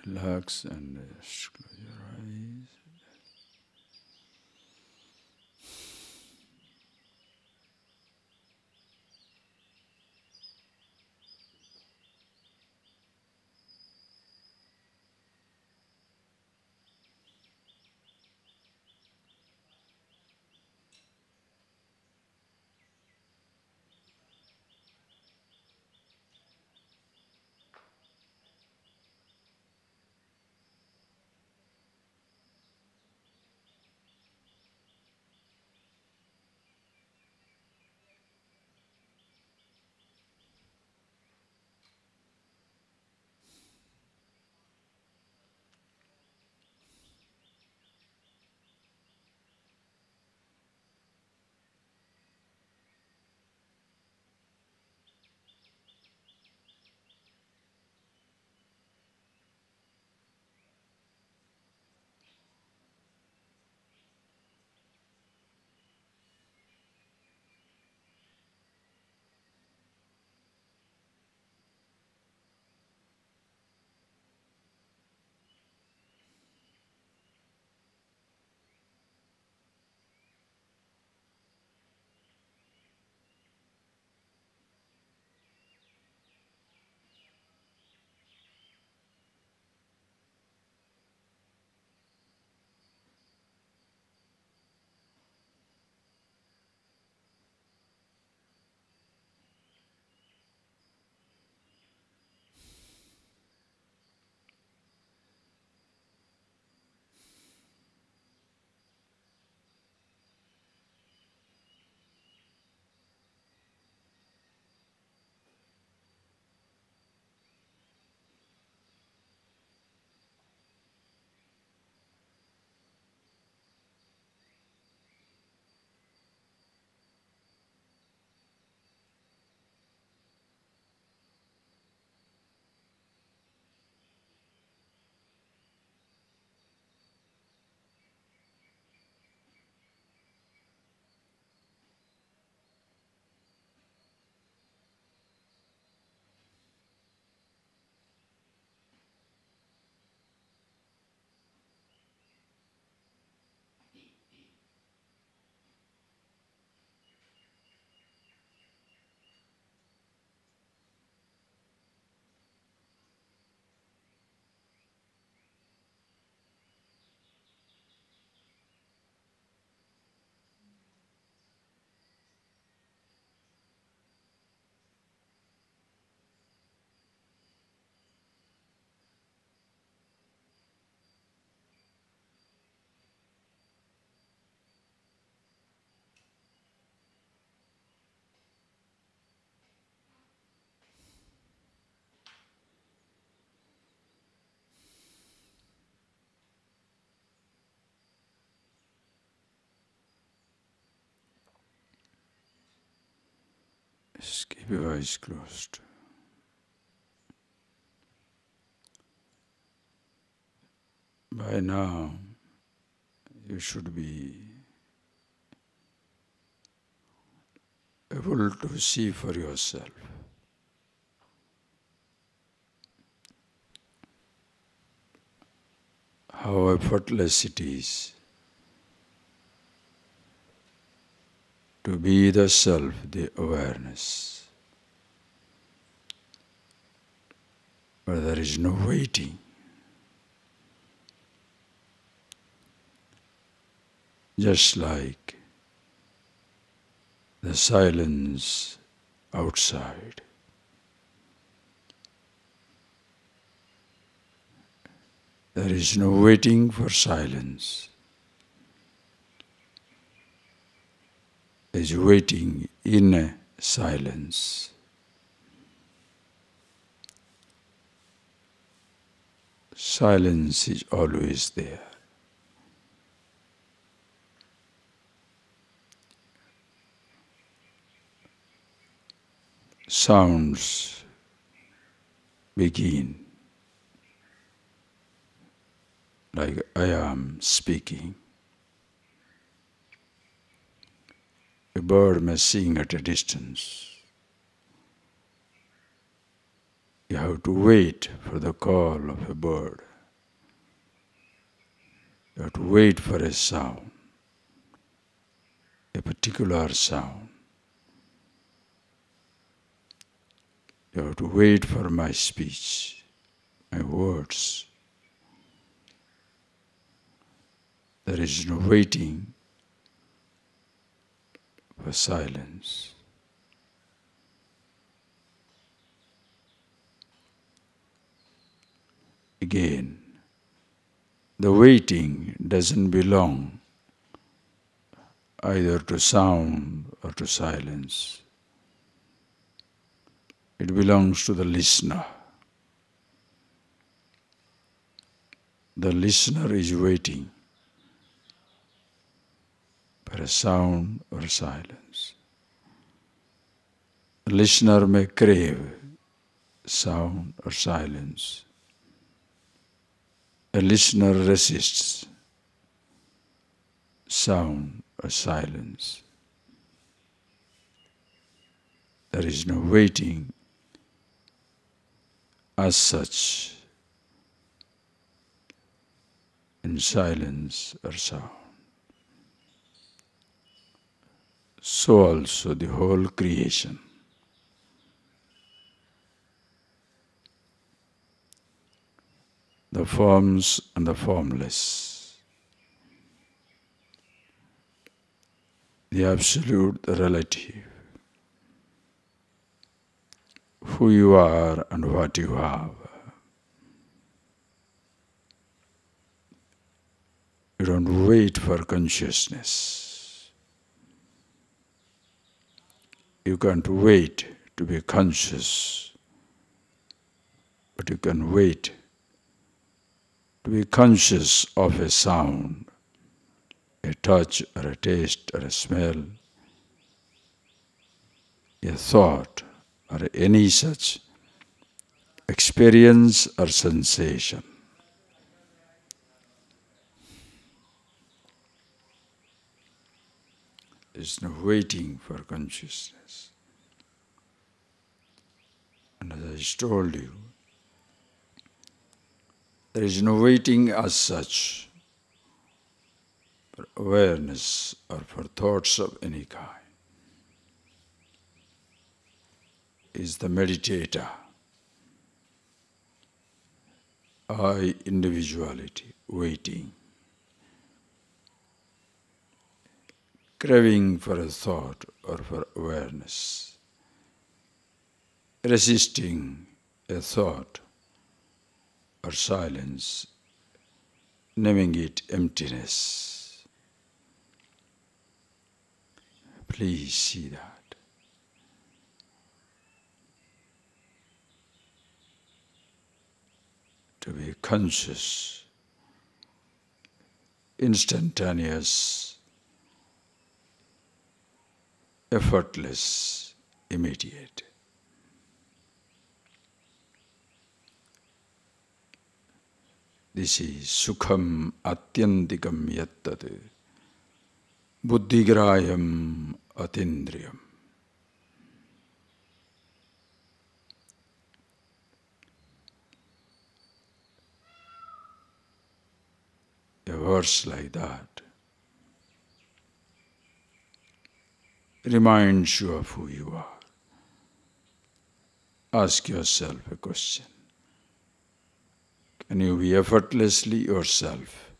Relax and close your eyes. Just keep your eyes closed. By now, you should be able to see for yourself how effortless it is to be the self, the awareness, where there is no waiting. Just like the silence outside. There is no waiting for silence. There is waiting in a silence. Silence is always there. Sounds begin like I am speaking. A bird may sing at a distance. You have to wait for the call of a bird. You have to wait for a sound, a particular sound. You have to wait for my speech, my words. There is no waiting for silence. Again, the waiting doesn't belong either to sound or to silence. It belongs to the listener. The listener is waiting for a sound or silence. The listener may crave sound or silence. A listener resists sound or silence. There is no waiting as such in silence or sound. So also the whole creation. The forms and the formless. The absolute, the relative. Who you are and what you have. You don't wait for consciousness. You can't wait to be conscious, but you can wait to be conscious of a sound, a touch or a taste or a smell, a thought or any such experience or sensation. There is no waiting for consciousness. And as I told you, there is no waiting as such for awareness or for thoughts of any kind. Is the meditator, I individuality, waiting, craving for a thought or for awareness, resisting a thought or silence, naming it emptiness. Please see that. To be conscious, instantaneous, effortless, immediate. This is sukham atyantikam yattat buddhigrayam atindriyam. A verse like that reminds you of who you are. Ask yourself a question. Can you be effortlessly yourself?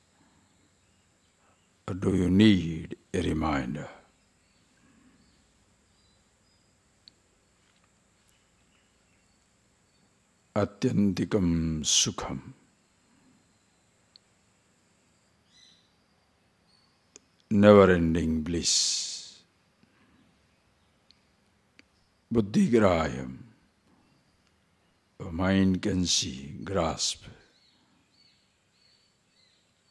Or do you need a reminder? Atyantikam sukham. Never-ending bliss. Buddhigrayam. The mind can see, grasp.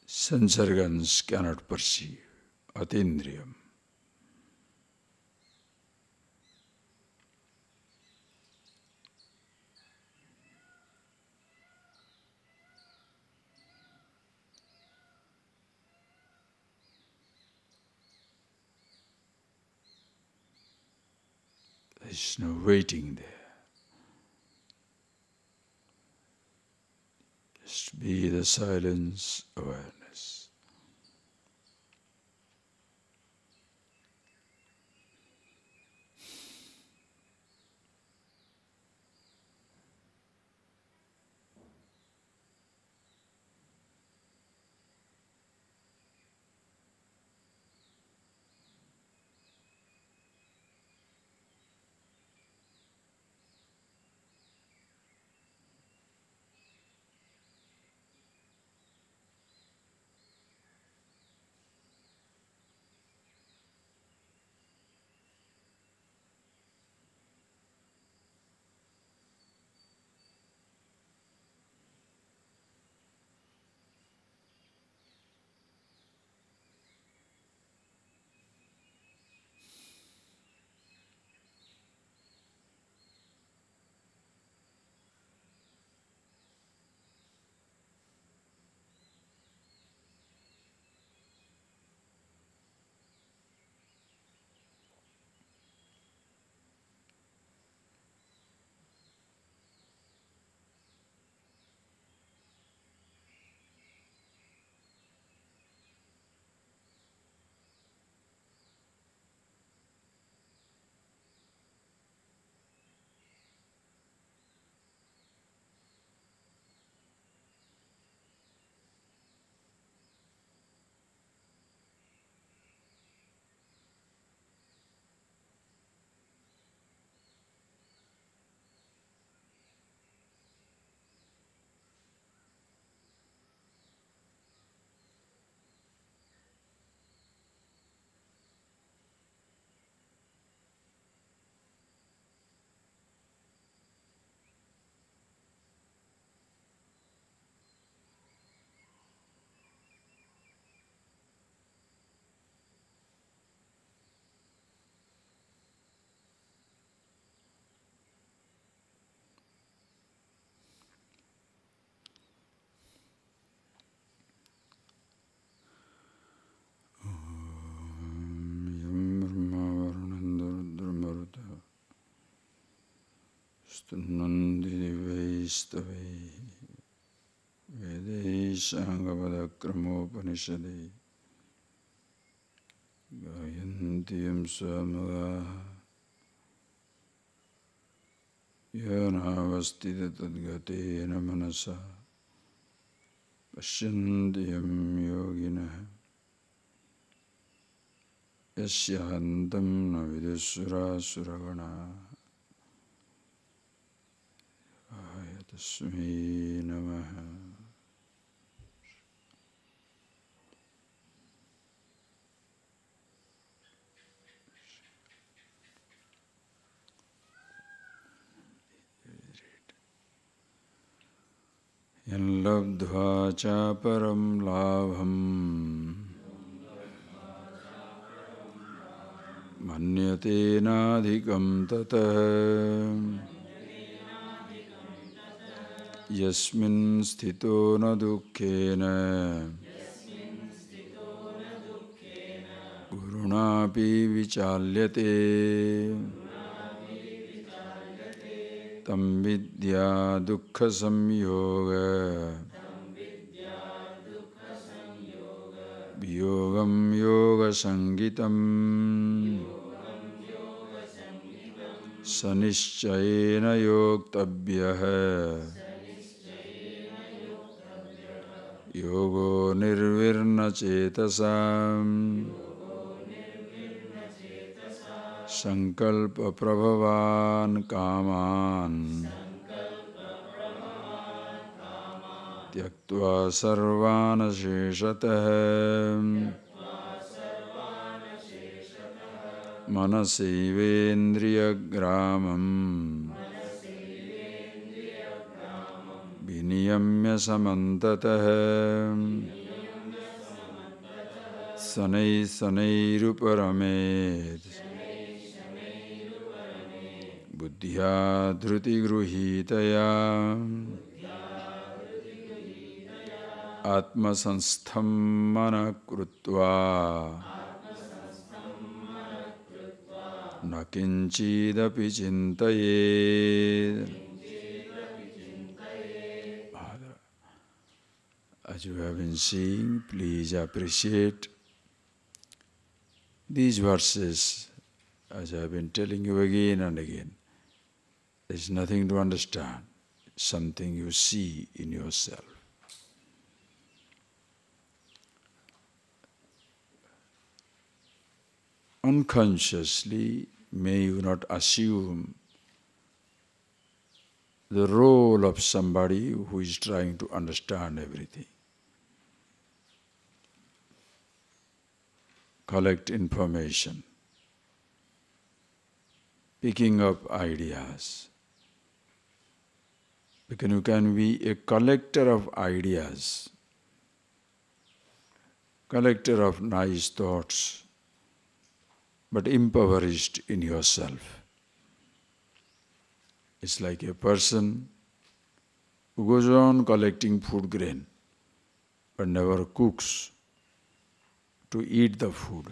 Sense organs cannot perceive. Atindriyam. There is no waiting there. Just be the silence awareness. Suddhananda Vaistave Vedeshangavada Kramopanishade Gayantiyam Swamaga Yanavastita Tadgatena Manasa Pashyantiyam Yogina Yasyantam Navidusura Suragana Ayatasmi Namaha. Yanlabdhva cha param labham manyate nadhikam tata yasmin sthito na dukkhena gurunapi vichalyate tam vidya dukkha samyoga Yogam yoga sangitam Sanischayena yoktabhyah Yogo nirvirna chetasam Sankalpa prabhavan kaman Tyaktva sarvana sheshatah Manasivendriyagramam Viniyamya samantatah Sanai sanairuparamedh Buddhya dhruti gruhitaya Atma sanstham manakrutva Nakinchidapi chintayed. As you have been seeing, please appreciate these verses, as I have been telling you again and again. There is nothing to understand, it's something you see in yourself. Unconsciously, may you not assume the role of somebody who is trying to understand everything. Collect information, picking up ideas. Because you can be a collector of ideas, collector of nice thoughts, but impoverished in yourself. It's like a person who goes on collecting food grain, but never cooks to eat the food.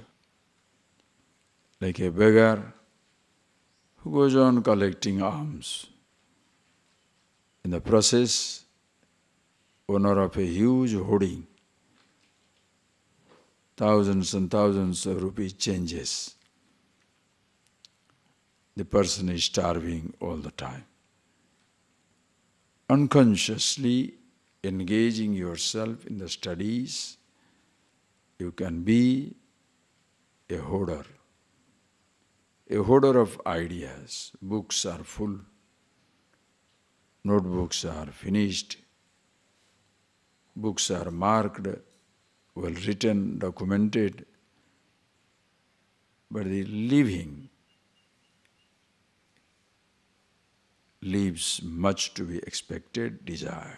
Like a beggar who goes on collecting alms. In the process, owner of a huge hoarding, thousands and thousands of rupees changes. The person is starving all the time. Unconsciously engaging yourself in the studies, you can be a hoarder of ideas. Books are full, notebooks are finished, books are marked, well written, documented, but the living leaves much to be expected, desired.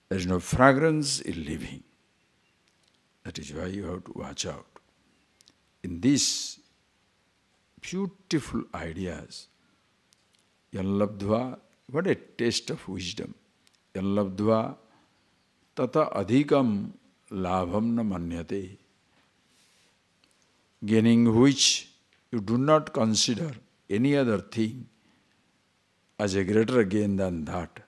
There is no fragrance in living. That is why you have to watch out. In these beautiful ideas, yallabdva, what a taste of wisdom. Yallabdva tata adhikam labham na manyate. Gaining which you do not consider any other thing as a greater gain than that.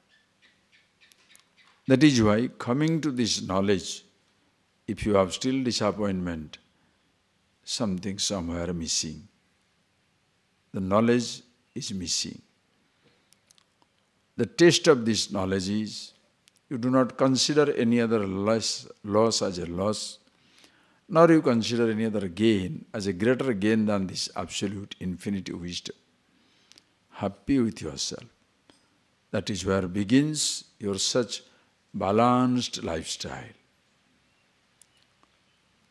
That is why coming to this knowledge, if you have still disappointment, something somewhere missing. The knowledge is missing. The taste of this knowledge is, you do not consider any other loss as a loss, nor you consider any other gain as a greater gain than this absolute infinite wisdom. Happy with yourself. That is where begins your such balanced lifestyle.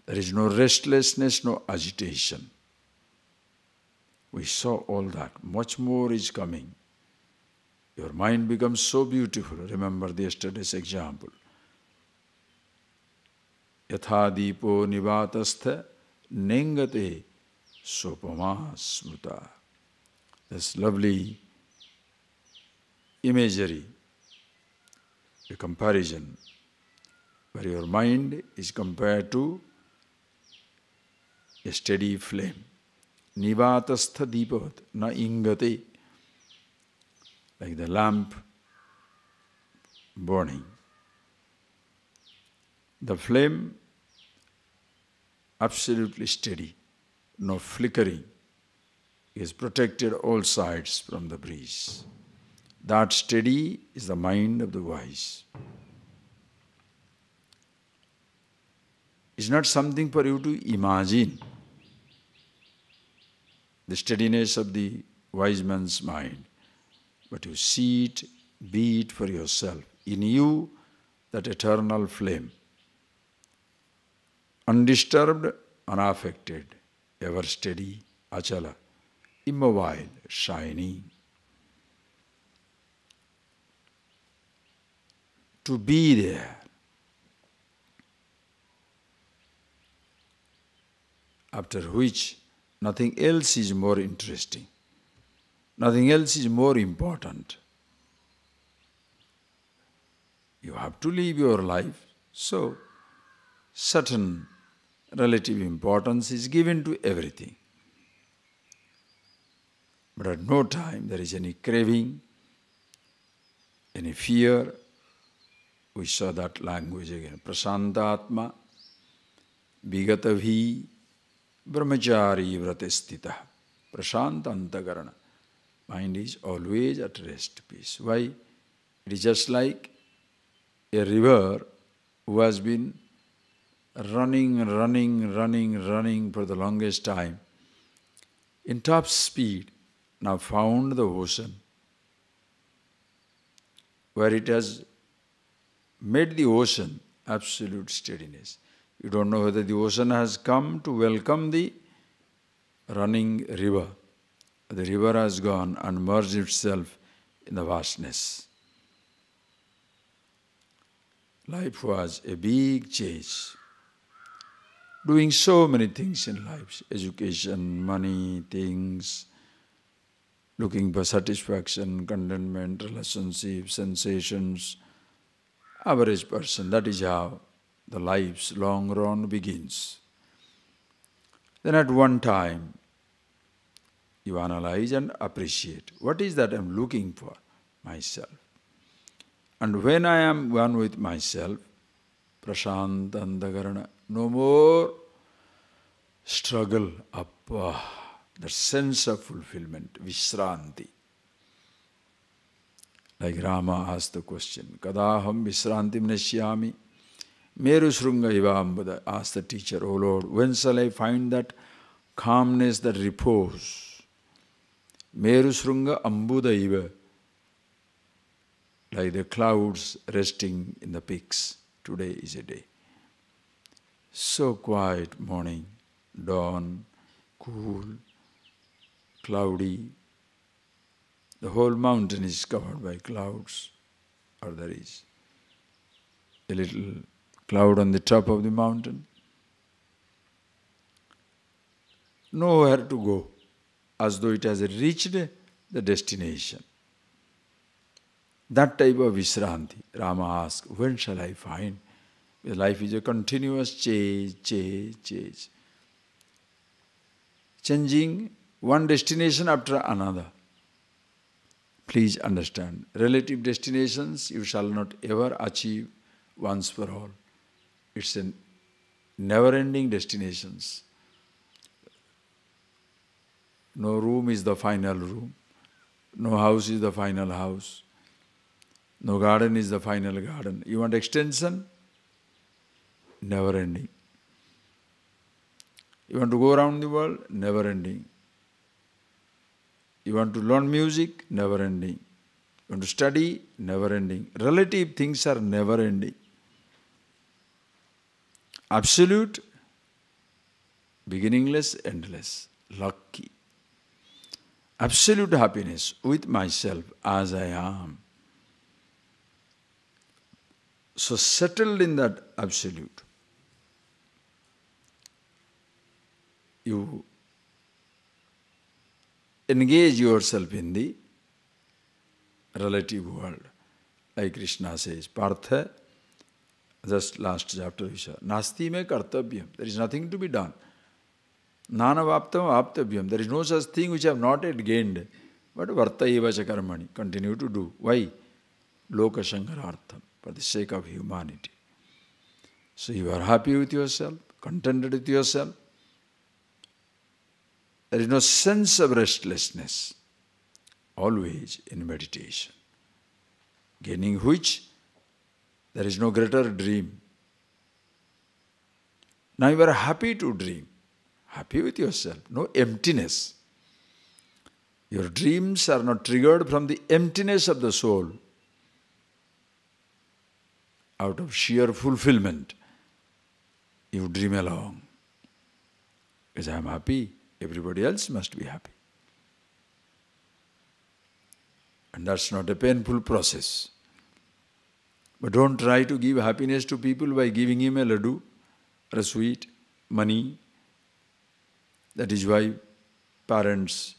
There is no restlessness, no agitation. We saw all that. Much more is coming. Your mind becomes so beautiful. Remember yesterday's example. Yatha dipo nivatastha nengate sopama smuta. This lovely imagery, a comparison, where your mind is compared to a steady flame. Nivatastha dipavat na ingate, like the lamp burning. The flame absolutely steady, no flickering, is protected all sides from the breeze. That steady is the mind of the wise. It's not something for you to imagine. The steadiness of the wise man's mind. But you see it, be it for yourself. In you, that eternal flame. Undisturbed, unaffected, ever steady, achala, immobile, shining. To be there. After which, nothing else is more interesting. Nothing else is more important. You have to live your life, so certain relative importance is given to everything. But at no time there is any craving, any fear, We saw that language again. Prasantatma vigatavi brahmachari vratestita. Prasantantakarana. Mind is always at rest, peace. Why? It is just like a river who has been running for the longest time in top speed, now found the ocean, where it has made the ocean absolute steadiness. You don't know whether the ocean has come to welcome the running river. The river has gone and merged itself in the vastness. Life was a big chase. Doing so many things in life, education, money, things, looking for satisfaction, contentment, relationships, sensations. Average person, that is how the life's long run begins. Then at one time, you analyze and appreciate. What is that I am looking for? Myself. And when I am one with myself, Prasantantakarana, no more struggle, appa, the sense of fulfillment, Vishranti. Like Rama asked the question, Kadaham Vishrantim Neshyami? Meru Shrunga Ivambuddha asked the teacher, O Lord, when shall I find that calmness, that repose? Meru Shrunga Ambuddha Iva, like the clouds resting in the peaks. Today is a day. So quiet morning, dawn, cool, cloudy. The whole mountain is covered by clouds, or there is a little cloud on the top of the mountain. Nowhere to go, as though it has reached the destination. That type of Vishranti, Rama asked, when shall I find? Life is a continuous change. Changing one destination after another. Please understand, relative destinations you shall not ever achieve once for all. It's a never-ending destinations. No room is the final room. No house is the final house. No garden is the final garden. You want extension? Never ending. You want to go around the world? Never ending. You want to learn music? Never ending. You want to study? Never ending. Relative things are never ending. Absolute, beginningless, endless. Lucky. Absolute happiness with myself as I am. So settled in that absolute, you engage yourself in the relative world. Like Krishna says, Partha, just last chapter we saw, Nasti me kartavyam, there is nothing to be done. Nana vaptam vaptavyam, there is no such thing which I have not yet gained. But varta eva cha karmani, continue to do. Why? Loka shankarartham, for the sake of humanity. So you are happy with yourself, contented with yourself. There is no sense of restlessness, always in meditation, gaining which there is no greater dream. Now you are happy to dream, happy with yourself, no emptiness. Your dreams are not triggered from the emptiness of the soul, out of sheer fulfillment. You dream along. Because I am happy, everybody else must be happy. And that's not a painful process. But don't try to give happiness to people by giving him a laddu, or a sweet, money. That is why parents,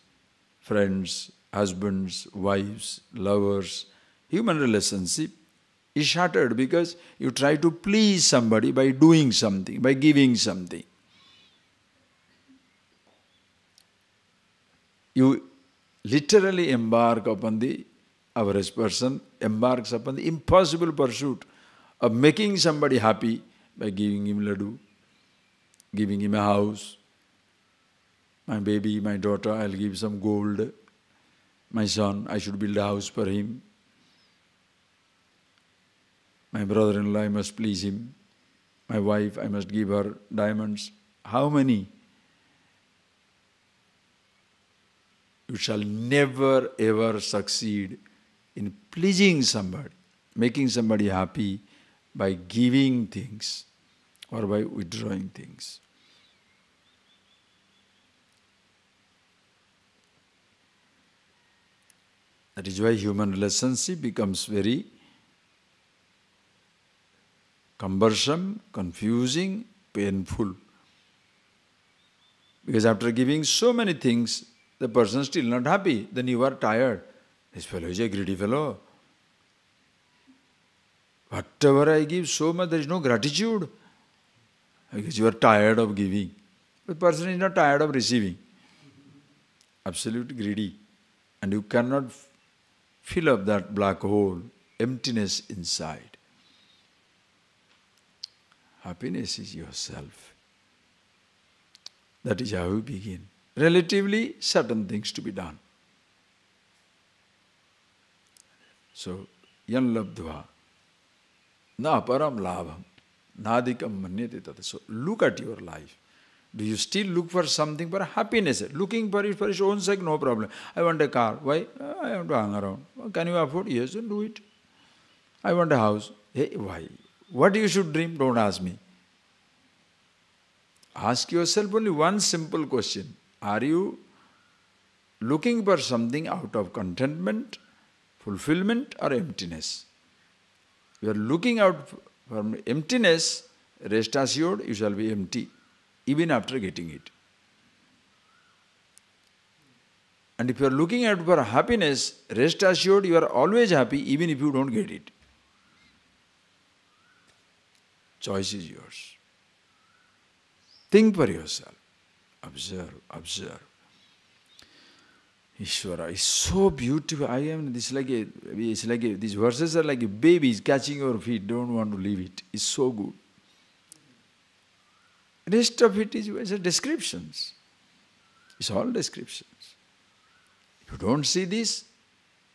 friends, husbands, wives, lovers, human relationship is shattered because you try to please somebody by doing something, by giving something. You literally embark upon the average person, embarks upon the impossible pursuit of making somebody happy by giving him laddu, giving him a house. My baby, my daughter, I'll give some gold. My son, I should build a house for him. My brother-in-law, I must please him. My wife, I must give her diamonds. How many? You shall never ever succeed in pleasing somebody, making somebody happy by giving things or by withdrawing things. That is why human relationship becomes very cumbersome, confusing, painful. Because after giving so many things, the person is still not happy. Then you are tired. This fellow is a greedy fellow. Whatever I give so much, there is no gratitude. Because you are tired of giving. The person is not tired of receiving. Absolute greedy. And you cannot fill up that black hole, emptiness inside. Happiness is yourself. That is how we begin. Relatively, certain things to be done. So, yan labdva, na param labham, nadikam manyate tata. So, look at your life. Do you still look for something for happiness? Looking for it for its own sake, no problem. I want a car. Why? I want to hang around. Can you afford? Yes, then do it. I want a house. Hey, why? What you should dream? Don't ask me. Ask yourself only one simple question. Are you looking for something out of contentment, fulfillment, or emptiness? You are looking out for emptiness, rest assured you shall be empty, even after getting it. And if you are looking out for happiness, rest assured you are always happy, even if you don't get it. Choice is yours. Think for yourself. Observe, observe. Ishvara is so beautiful. These verses are like babies catching your feet, don't want to leave it. It's so good. Rest of it is descriptions. It's all descriptions. If you don't see this,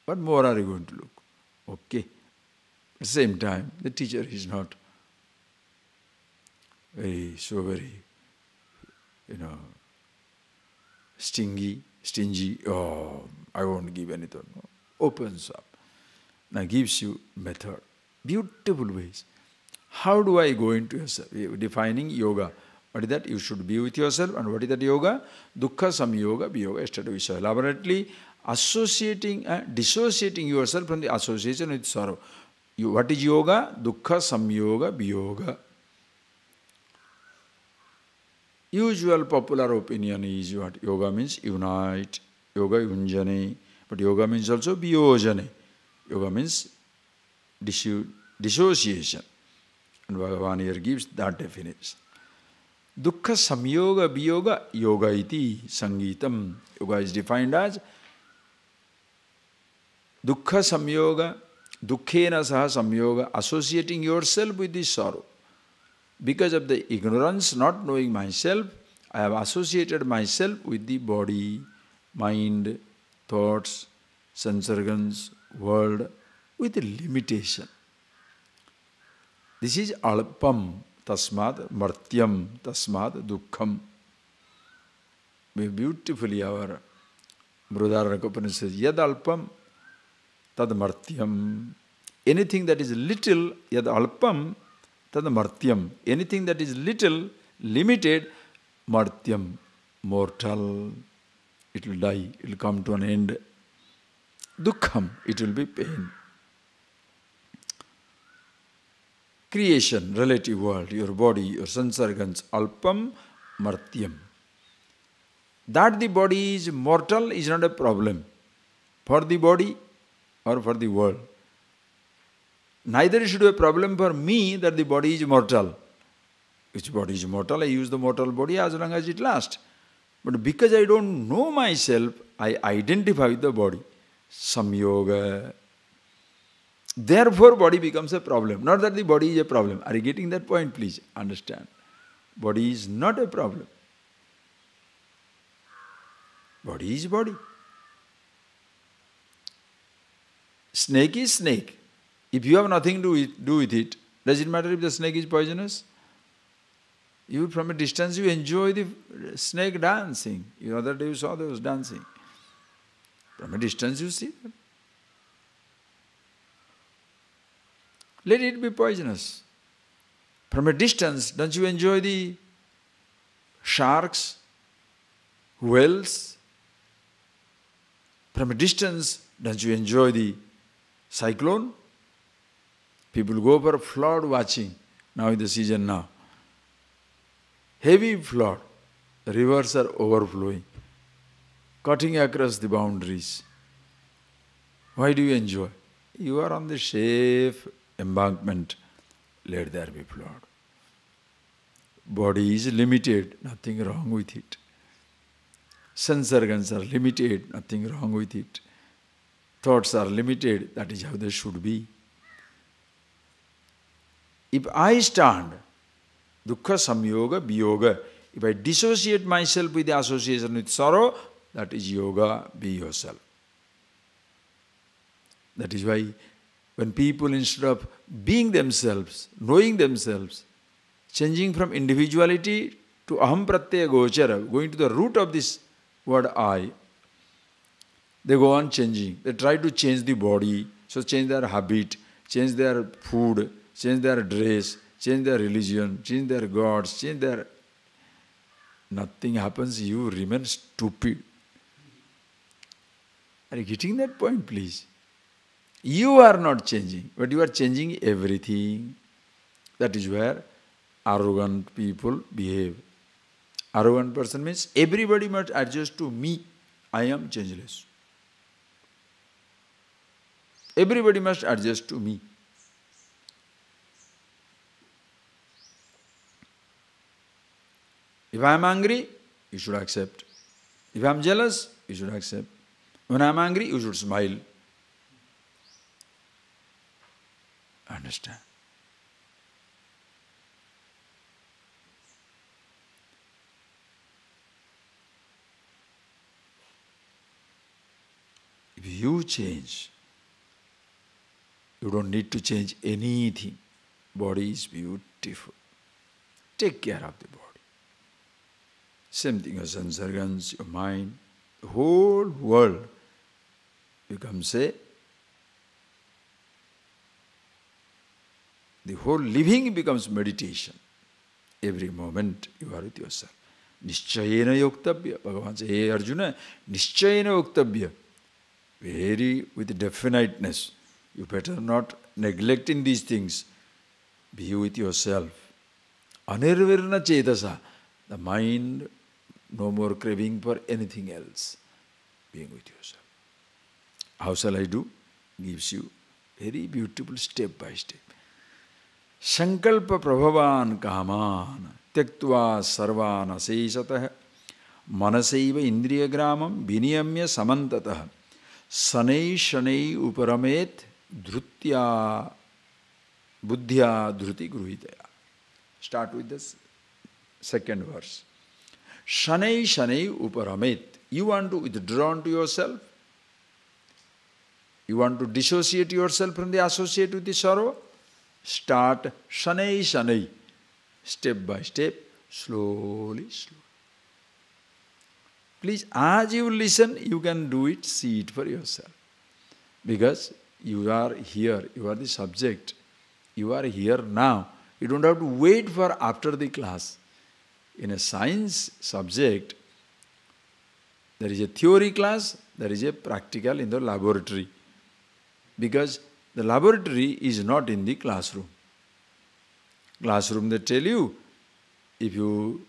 what more are you going to look? Okay. At the same time, the teacher is not very, stingy, oh, I won't give anything. No. Opens up. Now gives you method. Beautiful ways. How do I go into yourself? Defining yoga. What is that? You should be with yourself. And what is that yoga? Dukkha samyoga viyoga. Yesterday we saw elaborately dissociating yourself from the association with sorrow. What is yoga? Dukkha samyoga viyoga. Usual popular opinion is what? Yoga means unite, yoga yunjane, but yoga means also viyojane. Yoga means dissociation. And Bhagavan here gives that definition. Dukkha samyoga viyoga yoga iti sangeetam. Yoga is defined as dukkha samyoga, dukkhena saha samyoga, associating yourself with this sorrow. Because of the ignorance, not knowing myself, I have associated myself with the body, mind, thoughts, sense organs, world, with a limitation. This is alpam, tasmad martyam, tasmad dukkham. Very beautifully our Brihadaranyaka Upanishad says, yad alpam, tad martyam. Anything that is little, yad alpam, tad martyam. Anything that is little, limited, martyam, mortal. It will die, it will come to an end. Dukkham, it will be pain. Creation, relative world, your body, your sense organs, alpam, martyam. That the body is mortal is not a problem for the body or for the world. Neither it should be a problem for me that the body is mortal. Which body is mortal? I use the mortal body as long as it lasts. But because I don't know myself, I identify with the body. Samyoga. Therefore, body becomes a problem. Not that the body is a problem. Are you getting that point? Please understand. Body is not a problem. Body is body. Snake is snake. If you have nothing to do with it, does it matter if the snake is poisonous? You, from a distance, you enjoy the snake dancing. The other day you saw those dancing. From a distance you see them. Let it be poisonous. From a distance, don't you enjoy the sharks, whales? From a distance, don't you enjoy the cyclone? People go for flood watching, now in the season now. Heavy flood, the rivers are overflowing, cutting across the boundaries. Why do you enjoy? You are on the safe embankment, let there be flood. Body is limited, nothing wrong with it. Sense organs are limited, nothing wrong with it. Thoughts are limited, that is how they should be. If I stand, dukkha samyoga viyoga, if I dissociate myself with the association with sorrow, that is yoga, be yourself. That is why when people, instead of being themselves, knowing themselves, changing from individuality to aham pratyaya gochara, going to the root of this word I, they go on changing. They try to change the body, so change their habit, change their food, change their dress, change their religion, change their gods, change their... Nothing happens, you remain stupid. Are you getting that point, please? You are not changing, but you are changing everything. That is where arrogant people behave. Arrogant person means everybody must adjust to me. I am changeless. Everybody must adjust to me. If I am angry, you should accept. If I am jealous, you should accept. When I am angry, you should smile. Understand? If you change, you don't need to change anything. Body is beautiful. Take care of the body. Same thing as sense organs, your mind. The whole world becomes the whole living becomes meditation. Every moment you are with yourself. Nischayena yoktavya. Bhagavan says, hey Arjuna, nischayena yoktavya. Very with definiteness. You better not neglect in these things. Be with yourself. Anirvirna chetasa. The mind, no more craving for anything else. Being with yourself. How shall I do? Gives you very beautiful step by step. Sankalpa prabhavan kaman tyaktva sarvan asesatah manasaiva indriya gramam viniyamya samantatah sanai shanai uparamet dhrutya buddhya dhruti gruhitaya. Start with this second verse. Shanai shanai uparamet. You want to withdraw to yourself? You want to dissociate yourself from the associate with the sorrow? Start shanai shanai. Step by step, slowly, slowly. Please, as you listen, you can do it, see it for yourself. Because you are here, you are the subject. You are here now. You don't have to wait for after the class. In a science subject, there is a theory class, there is a practical in the laboratory. Because the laboratory is not in the classroom. Classroom, they tell you, if you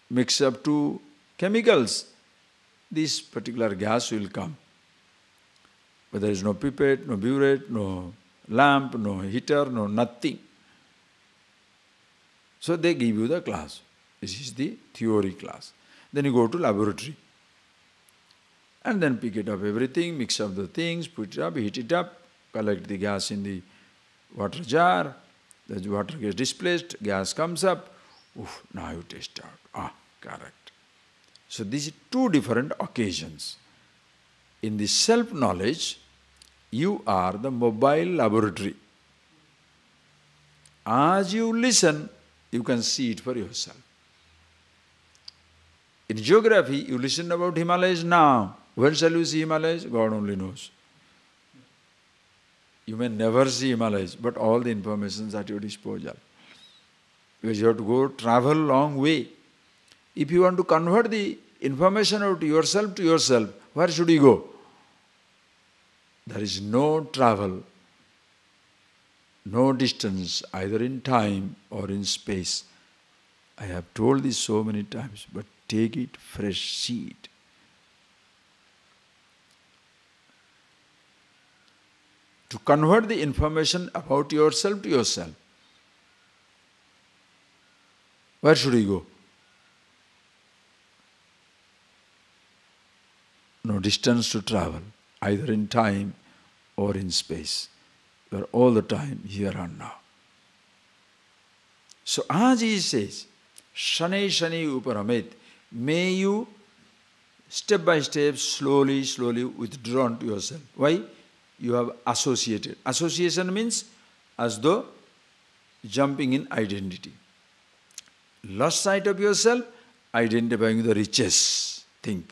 mix up two chemicals, this particular gas will come. But there is no pipette, no burette, no lamp, no heater, no nothing. So they give you the class. This is the theory class. Then you go to laboratory. And then pick it up everything, mix up the things, put it up, heat it up, collect the gas in the water jar, the water gets displaced, gas comes up, oof, now you taste out. Ah, correct. So these are two different occasions. In the self-knowledge, you are the mobile laboratory. As you listen, you can see it for yourself. In geography, you listen about Himalayas now. When shall you see Himalayas? God only knows. You may never see Himalayas, but all the information is at your disposal. Because you have to go travel long way. If you want to convert the information out to yourself, where should you go? There is no travel, no distance, either in time or in space. I have told this so many times, but take it fresh, see it. To convert the information about yourself to yourself, where should you go? No distance to travel, either in time or in space. You are all the time here and now. So as he says, Shani Shani Uparamet, may you step by step, slowly withdraw to yourself. Why? You have associated. Association means as though jumping in identity. Lost sight of yourself, identifying the richest thing.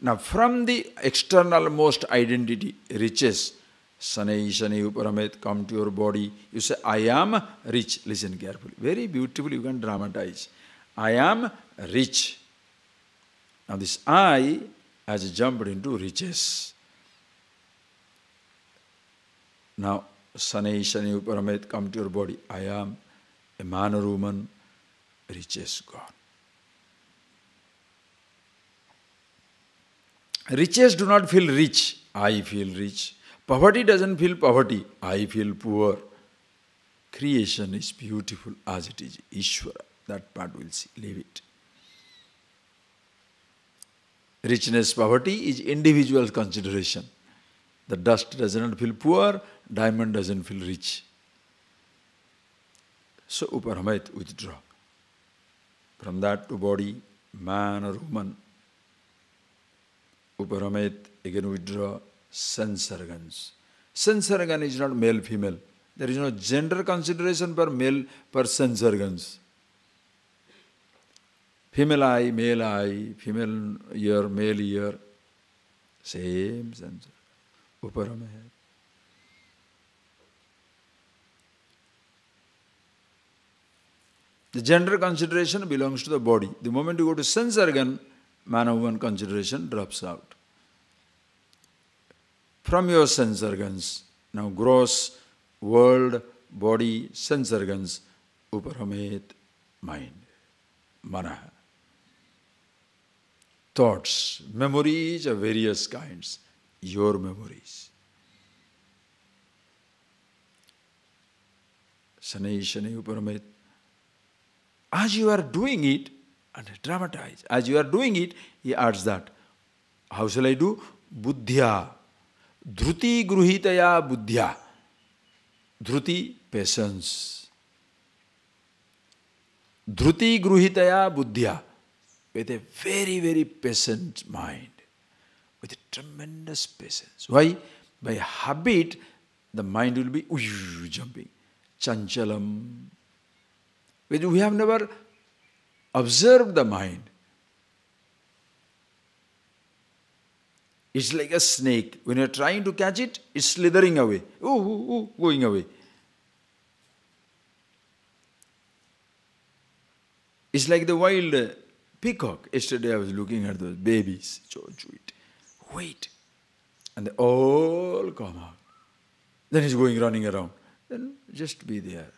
Now from the external most identity, riches, Shani Shani Uparamet, come to your body. You say, I am rich. Listen carefully. Very beautifully you can dramatize. I am rich. Now this I has jumped into riches. Now, Shani Shani Uparamet, come to your body. I am a man or woman, riches gone. Riches do not feel rich. I feel rich. Poverty doesn't feel poverty. I feel poor. Creation is beautiful as it is. Ishvara. That part we'll see. Leave it. Richness, poverty is individual consideration. The dust does not feel poor, diamond doesn't feel rich. So Uparamet, withdraw. From that to body, man or woman. Uparamet, again withdraw, sense organs. Sense organ is not male, female. There is no gender consideration per male, per sense organs. Female eye, female ear, male ear. Same sense. Uparamet. The gender consideration belongs to the body. The moment you go to sense organ, man or woman consideration drops out. From your sense organs, now gross, world, body, sense organs, Uparamet, mind, manaha. Thoughts, memories of various kinds, your memories. Shani Shani Uparamet. As you are doing it, and dramatize, as you are doing it, he adds that. How shall I do? Buddhya. Dhruti gruhitaya buddhya. Dhruti, patience. Dhruti gruhitaya buddhya. With a very patient mind. With a tremendous patience. Why? By habit, the mind will be jumping. Chanchalam. We have never observed the mind. It's like a snake. When you're trying to catch it, it's slithering away. Going away. It's like the wild peacock. Yesterday I was looking at those babies. Wait. And they all come out. Then he's running around. Then just be there.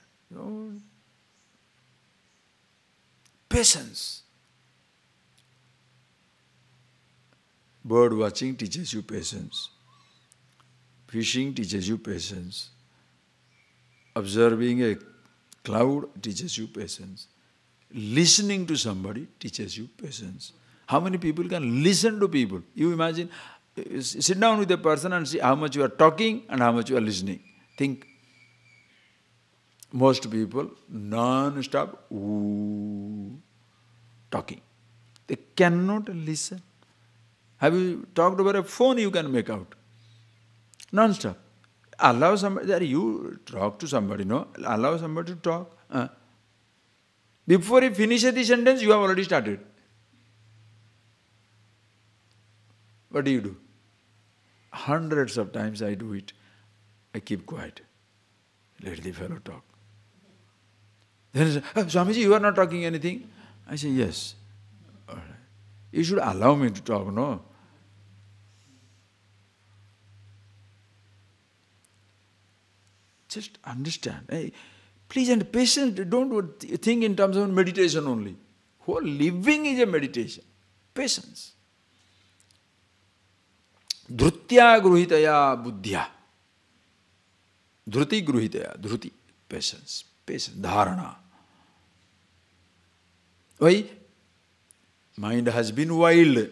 Patience. Bird watching teaches you patience. Fishing teaches you patience. Observing a cloud teaches you patience. Listening to somebody teaches you patience. How many people can listen to people? You imagine Sit down with a person and see how much you are talking and how much you are listening. Think. Most people non-stop talking. They cannot listen. Have you talked over a phone? You can make out. Non-stop. Allow somebody, you talk to somebody, no? Allow somebody to talk. Before he finishes the sentence, you have already started. What do you do? Hundreds of times I do it. I keep quiet. Let the fellow talk. Then he says, Swamiji, you are not talking anything? I say, yes. All right. You should allow me to talk, no? Just understand. Hey, please and patience, don't think in terms of meditation only. Whole living is a meditation. Patience. Dhrutya gruhitaya buddhya. Dhruti gruhitaya. Dhruti. Patience. Patience. Dharana. Why? Mind has been wild. You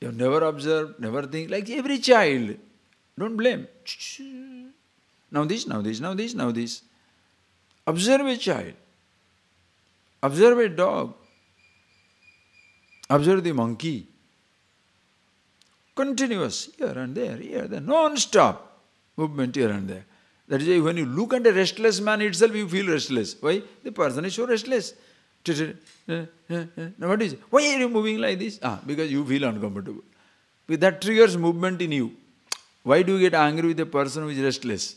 have never observed, never think, like every child. Don't blame. Now this, now this, now this, now this. Observe a child. Observe a dog. Observe the monkey. Continuous, here and there, non-stop movement here and there. That is why when you look at a restless man itself, you feel restless. Why? The person is so restless. Now what is it? Why are you moving like this? Because you feel uncomfortable. Because that triggers movement in you. Why do you get angry with a person who is restless?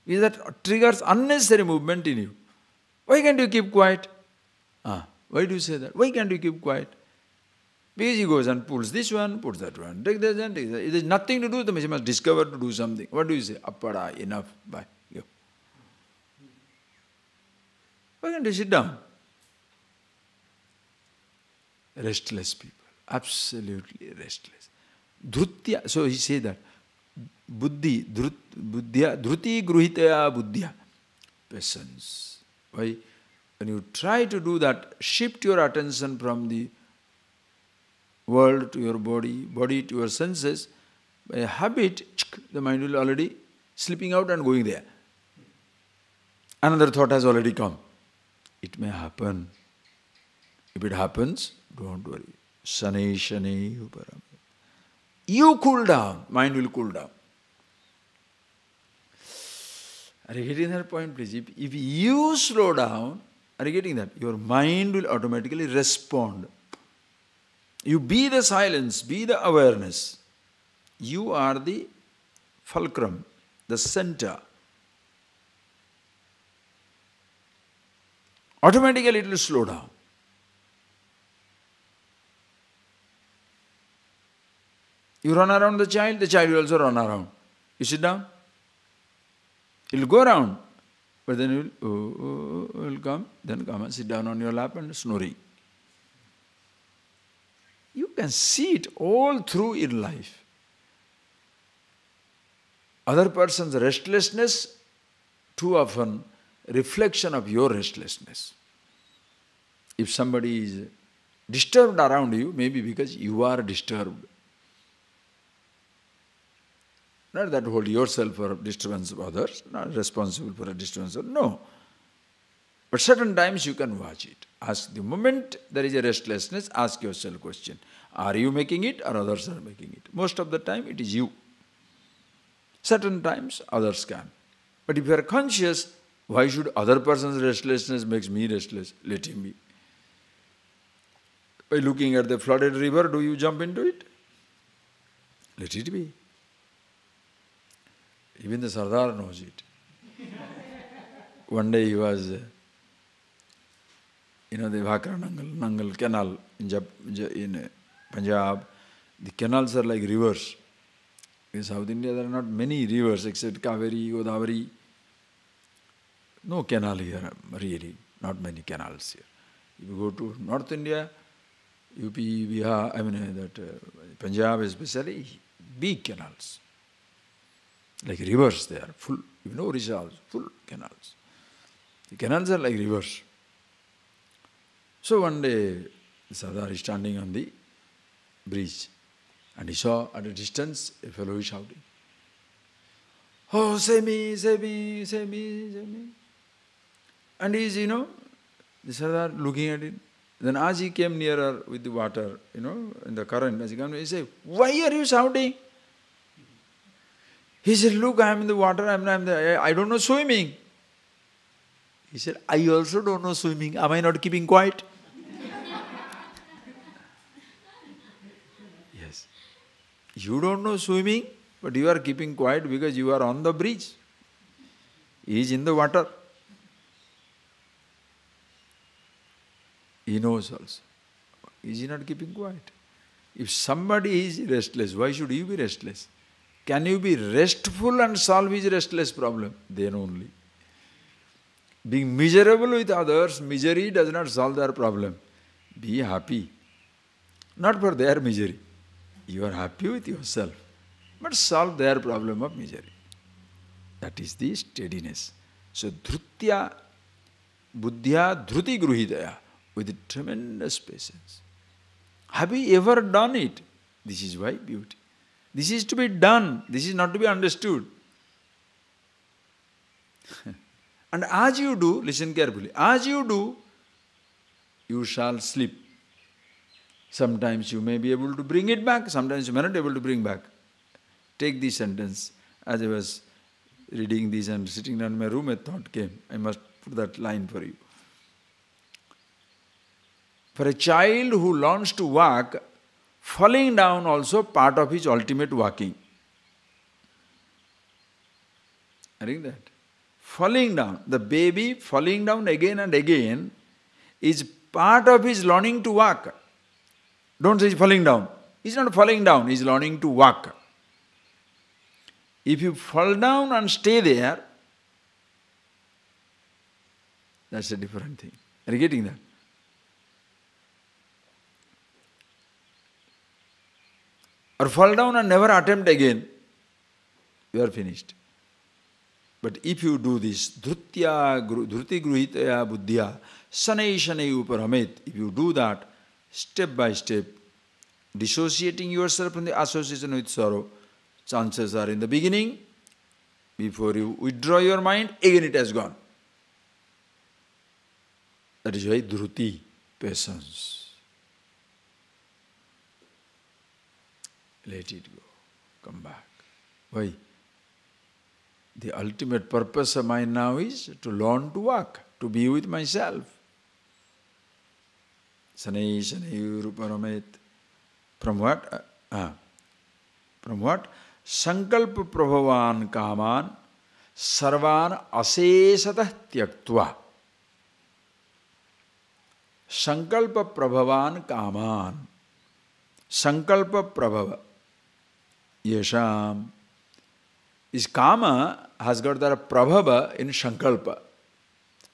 Because that triggers unnecessary movement in you. Why can't you keep quiet? Why do you say that? Why can't you keep quiet? Because he goes and pulls this one, pulls that one, take this one, take that. It has nothing to do with him. He must discover to do something. What do you say? Appada, enough, bye, go. Why can't you sit down? Restless people. Absolutely restless. Dhrutya, so he says that. Buddhi, buddhya, dhruti gruhitaya buddhya. Patience. Why? When you try to do that, shift your attention from the world to your body, body to your senses, by a habit, the mind will already slipping out and going there. Another thought has already come. It may happen. If it happens, don't worry. Shane shane uparam. You cool down, mind will cool down. Are you getting that point, please? If you slow down, are you getting that? Your mind will automatically respond. You be the silence, be the awareness. You are the fulcrum, the center. Automatically it will slow down. You run around the child will also run around. You sit down, it will go around, but then it will come, then come and sit down on your lap and snoring. You can see it all through in life. Other person's restlessness, too often, reflection of your restlessness. If somebody is disturbed around you, maybe because you are disturbed. Not that hold yourself for disturbance of others, not responsible for a disturbance of no. But certain times you can watch it. Ask the moment there is a restlessness, ask yourself a question. Are you making it or others are making it? Most of the time it is you. Certain times others can. But if you are conscious, why should other person's restlessness makes me restless? Let him be. By looking at the flooded river, do you jump into it? Let it be. Even the Sardar knows it. One day he was, the Bhakra Nangal canal in Punjab. The canals are like rivers. In South India there are not many rivers except Kaveri, Godavari. No canal here, really. Not many canals here. If you go to North India, UP, Bihar, Punjab especially, big canals. Like rivers they are, full, Orissa, full canals. The canals are like rivers. So one day, the Sardar is standing on the bridge. And he saw at a distance a fellow is shouting, "Oh, save me, save me, save me, save me." And he is, the Sardar looking at it. Then as he came nearer with the water, in the current, as he came, he said, "Why are you shouting?" He said, "Look, I am in the water, I don't know swimming." He said, "I also don't know swimming. Am I not keeping quiet?" Yes. You don't know swimming, but you are keeping quiet because you are on the bridge. He is in the water. He knows also. Is he not keeping quiet? If somebody is restless, why should you be restless? Can you be restful and solve his restless problem? Then only. Being miserable with others, misery does not solve their problem. Be happy. Not for their misery. You are happy with yourself. But solve their problem of misery. That is the steadiness. So, dhrutya, buddhya, dhruti gruhitaya, with tremendous patience. Have you ever done it? This is why beauty. This is to be done. This is not to be understood. And as you do, listen carefully, as you do, you shall sleep. Sometimes you may be able to bring it back, sometimes you may not be able to bring back. Take this sentence. As I was reading this and sitting down in my room, a thought came. I must put that line for you. For a child who learns to walk, falling down also part of his ultimate walking. I think that. Falling down, the baby falling down again and again is part of his learning to walk. Don't say he's falling down. He's not falling down, he's learning to walk. If you fall down and stay there, that's a different thing. Are you getting that? Or fall down and never attempt again, you are finished. But if you do this, dhruti gruhitaya buddhya, sanai shanai uparamet, if you do that, step by step, dissociating yourself from the association with sorrow, chances are in the beginning, before you withdraw your mind, again it has gone. That is why dhruti, patience. Let it go, come back. Why? The ultimate purpose of mine now is to learn to walk, to be with myself. Sanai shanai uparamet. From what? From what? Sankalpa prabhavan kaman sarvan asesatah tyaktva. Sankalpa prabhavan kaman. Sankalpa prabhava. Yesham. Is kama has got their prabhava in sankalpa.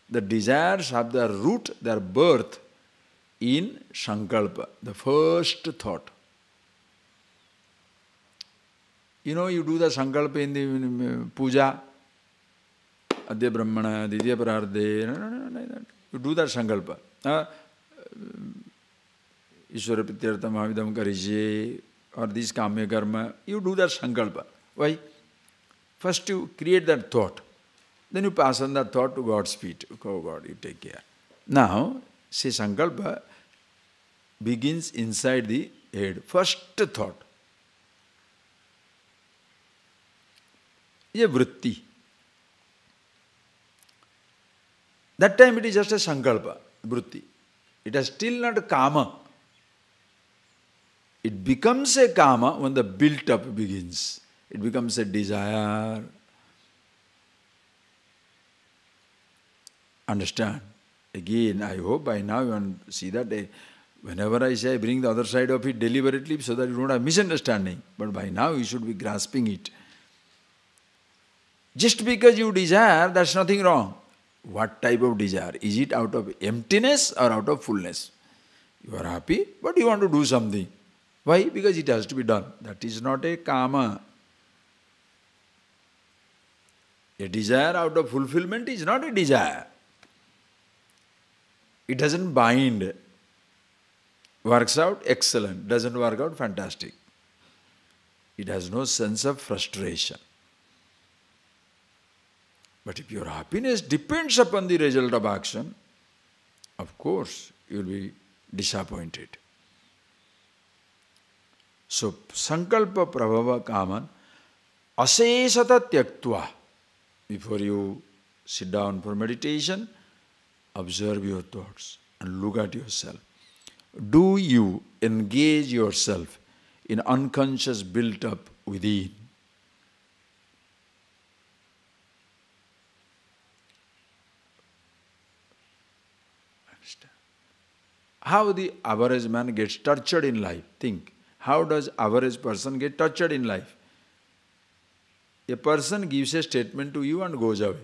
The desires have their root, their birth in sankalpa, the first thought. You do the sankalpa in the puja, adya brahmana, didya prarde, you do that sankalpa. Ishvara prityartham avidam karije, or this kamya karma, you do that sankalpa. Why? First you create that thought, then you pass on that thought to God's feet. Oh God, you take care. Now, say sankalpa begins inside the head. First thought is a vritti. That time it is just a sankalpa, vritti. It is still not a kama. It becomes a kama when the built-up begins. It becomes a desire. Understand? Again, I hope by now you see that whenever I say, I bring the other side of it deliberately so that you don't have misunderstanding. But by now you should be grasping it. Just because you desire, that's nothing wrong. What type of desire? Is it out of emptiness or out of fullness? You are happy, but you want to do something. Why? Because it has to be done. That is not a kama. A desire out of fulfillment is not a desire. It doesn't bind. Works out, excellent. Doesn't work out, fantastic. It has no sense of frustration. But if your happiness depends upon the result of action, of course you will be disappointed. So, sankalpa prabhava kaman asesata tyaktva. Before you sit down for meditation, observe your thoughts and look at yourself. Do you engage yourself in unconscious built-up within? Understand? How the average man gets tortured in life? Think. How does average person get tortured in life? A person gives a statement to you and goes away.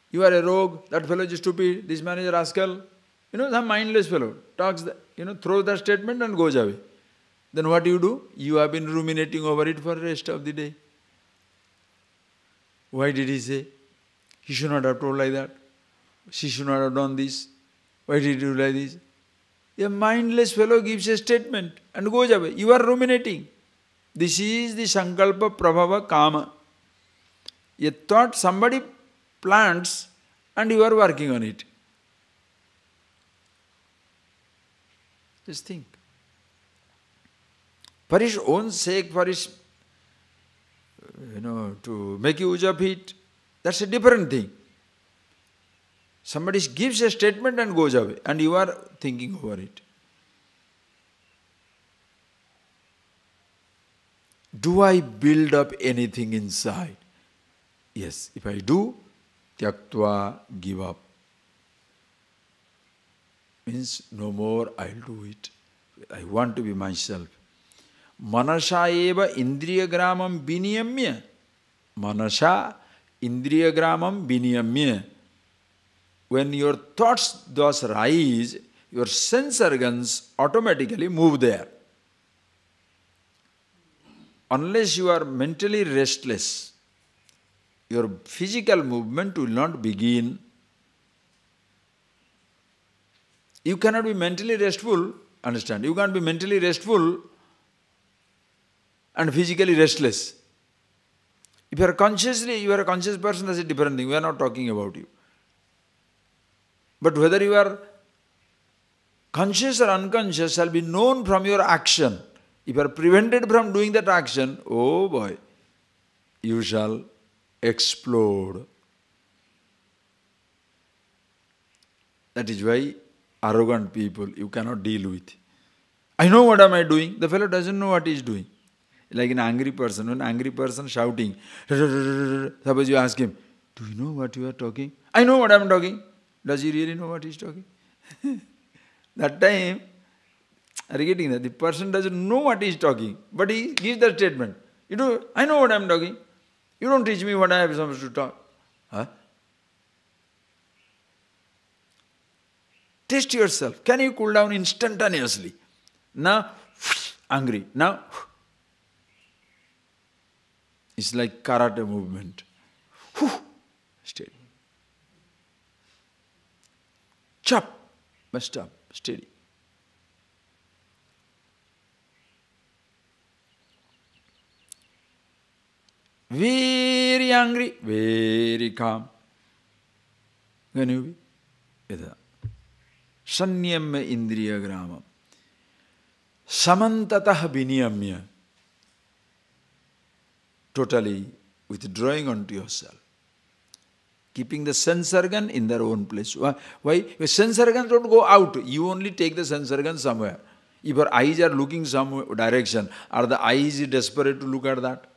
You are a rogue, that fellow is stupid, this man is a rascal. Some mindless fellow talks, throws that statement and goes away. Then what do? You have been ruminating over it for the rest of the day. Why did he say? He should not have told like that. She should not have done this. Why did he do like this? A mindless fellow gives a statement and goes away. You are ruminating. This is the sankalpa prabhava kama. A thought somebody plants and you are working on it. Just think. For his own sake, for his, to make use of it, that's a different thing. Somebody gives a statement and goes away, and you are thinking over it. Do I build up anything inside? Yes, if I do, tyaktva, give up. Means no more I'll do it. I want to be myself. Manasha eva indriya gramam viniyamya. Manasha indriya gramam viniyamya. When your thoughts thus rise, your sense organs automatically move there. Unless you are mentally restless, your physical movement will not begin. You cannot be mentally restful, understand? You can't be mentally restful and physically restless. If you are a conscious person, that's a different thing. We are not talking about you. But whether you are conscious or unconscious shall be known from your action. If you are prevented from doing that action, oh boy, you shall explode. That is why arrogant people you cannot deal with. I know what am I doing. The fellow doesn't know what he is doing. Like an angry person, when an angry person shouting, suppose you ask him, do you know what you are talking? I know what I am talking. Does he really know what he is talking? That time, are you getting that? The person doesn't know what he is talking, but he gives that statement. I know what I am talking. You don't teach me what I am supposed to talk. Huh? Test yourself. Can you cool down instantaneously? Now, angry. Now, it's like karate movement. Steady. Chop. But stop. Steady. Very angry, very calm. Can you be? Sanyamya indriya gramam. Samantatah viniyamya. Totally withdrawing onto yourself. Keeping the sense organ in their own place. Why? Sense organs don't go out. You only take the sense organ somewhere. If your eyes are looking some direction, are the eyes desperate to look at that?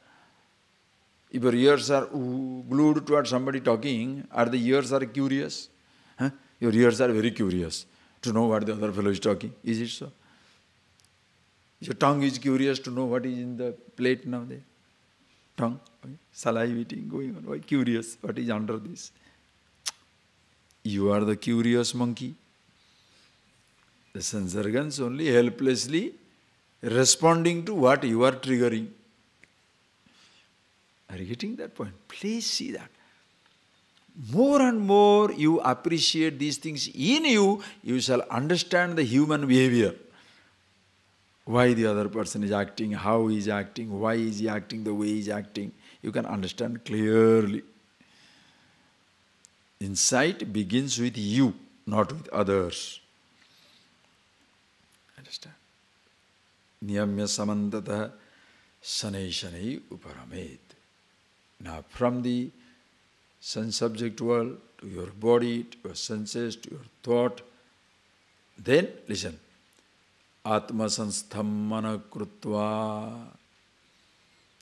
If your ears are glued towards somebody talking, are the ears are curious? Huh? Your ears are very curious to know what the other fellow is talking. Is it so? Your tongue is curious to know what is in the plate now there. Tongue, salivating, going on. Why curious? What is under this? You are the curious monkey. The sense organs only helplessly responding to what you are triggering. Are you getting that point? Please see that. More and more you appreciate these things in you, you shall understand the human behavior. why the other person is acting, how he is acting, why is he acting the way he is acting. You can understand clearly. Insight begins with you, not with others. Understand? Niyamya samantata shanai shanai uparamet. Now from the sense-subject world to your body, to your senses, to your thought, then listen. Atma sanstham mana krutva.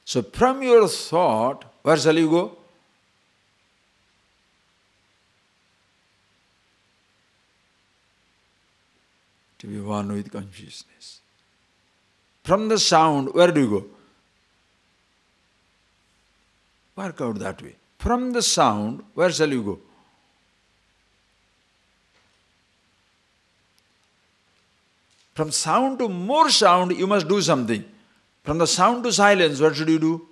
So from your thought, where shall you go? To be one with consciousness. From the sound, where do you go? Work out that way. From the sound, where shall you go? From sound to more sound, you must do something. From the sound to silence, what should you do?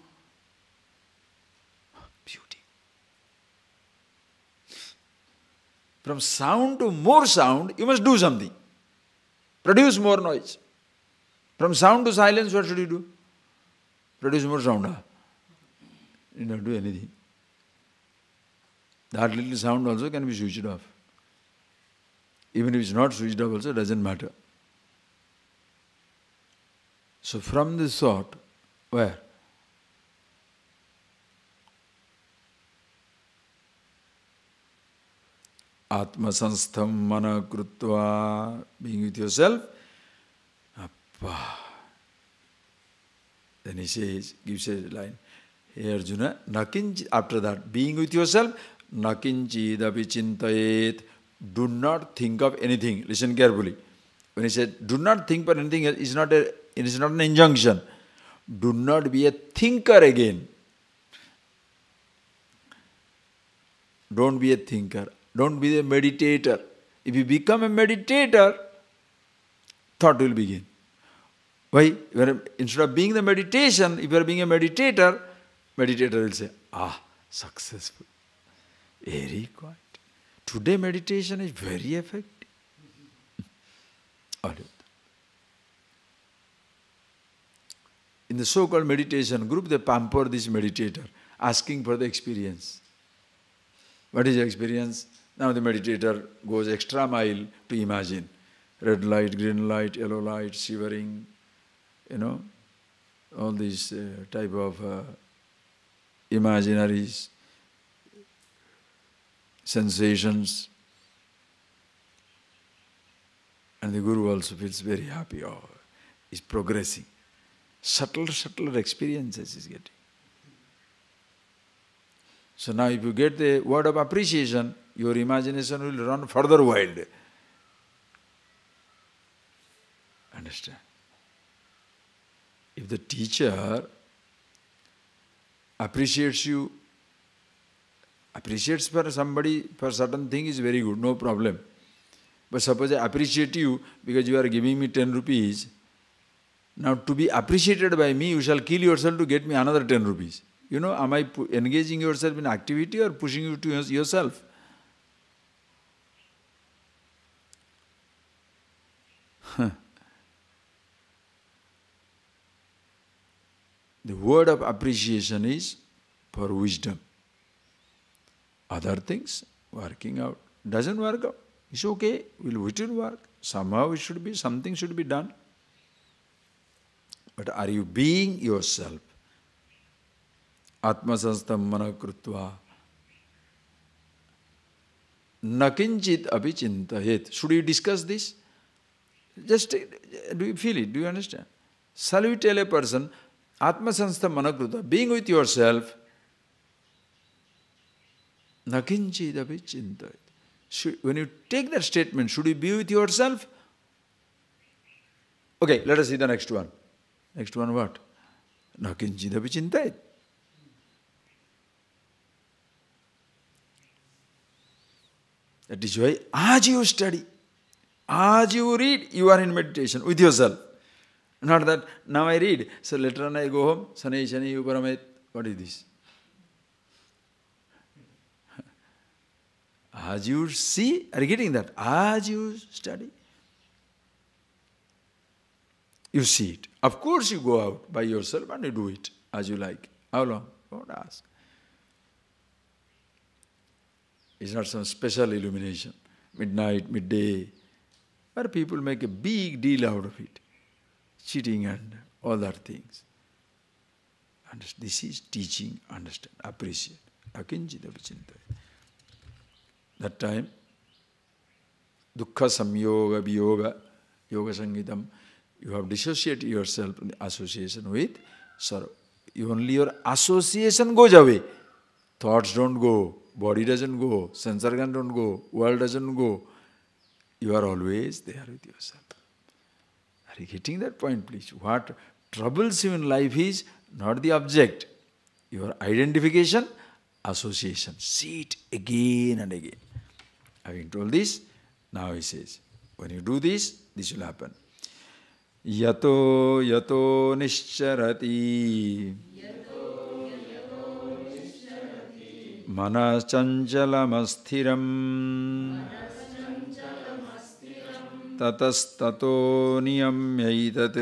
Beauty. From sound to more sound, you must do something. Produce more noise. From sound to silence, what should you do? Produce more sound. Huh? You don't do anything. That little sound also can be switched off. Even if it's not switched off also, it doesn't matter. So from this thought, where? Atma sanstham mana krutva, being with yourself. Appa. Then he says, gives a line. Hey Arjuna, nakinchi, after that, being with yourself, nakinchi dapi chintayet, do not think of anything. Listen carefully. When he said, do not think for anything else, it is not an injunction. Do not be a thinker again. Don't be a thinker. Don't be a meditator. If you become a meditator, thought will begin. Why? Instead of being the meditation, if you are being a meditator, meditator will say, successful. Very quiet. Today meditation is very effective. In the so-called meditation group, they pamper this meditator, asking for the experience. What is the experience? Now the meditator goes extra mile to imagine. Red light, green light, yellow light, shivering, all these type of imaginaries, sensations. And the Guru also feels very happy. He's progressing. Subtler experiences he's getting. So now if you get the word of appreciation, your imagination will run further wild. Understand? If the teacher appreciates you, appreciates for somebody for certain thing is very good, no problem. But suppose I appreciate you because you are giving me 10 rupees. Now to be appreciated by me, you shall kill yourself to get me another 10 rupees. Am I engaging yourself in activity or pushing you to yourself? The word of appreciation is for wisdom. Other things, working out. Doesn't work out. It's okay, it will work. Somehow something should be done. But are you being yourself? Atma sanstham mana krutva. Nakinchit api chintayet. Should we discuss this? Just do you feel it? Do you understand? Shall we tell a person, Atma sanstham mana krutva, being with yourself, nakinchit api chintayet. When you take that statement, should you be with yourself? Okay, let us see the next one. Next one what? Nakinchidapi chintayet. That is why, as you study, as you read, you are in meditation with yourself. Not that, now I read, so later on I go home, Sanai Shani Uparamet. What is this? As you see, are you getting that? As you study. You see it. Of course you go out by yourself and you do it as you like. How long? Don't ask. It's not some special illumination. Midnight, midday. But people make a big deal out of it. Cheating and all that things. And this is teaching, understand, appreciate. Akinchita vichintaya. That time, dukkha samyoga viyoga, yoga sangitam, you have dissociated yourself from the association with sorrow. Only your association goes away. Thoughts don't go, body doesn't go, sense organ don't go, world doesn't go. You are always there with yourself. Are you getting that point, please? What troubles you in life is not the object. Your identification, association. See it again and again. Having told this, now he says, when you do this, this will happen. Yato yato nischarati manas chanchalam asthiram tatastato niyamyaitat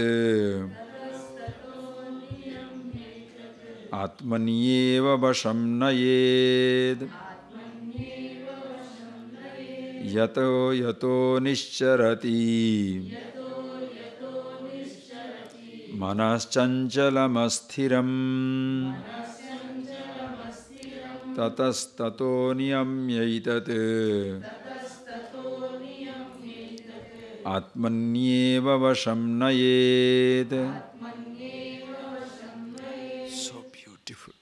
atmanyeva vasham nayed yato yato nischarati manas chanchalam asthiram tatastato niyamyaitat atmanyeva vasham nayed. So beautiful.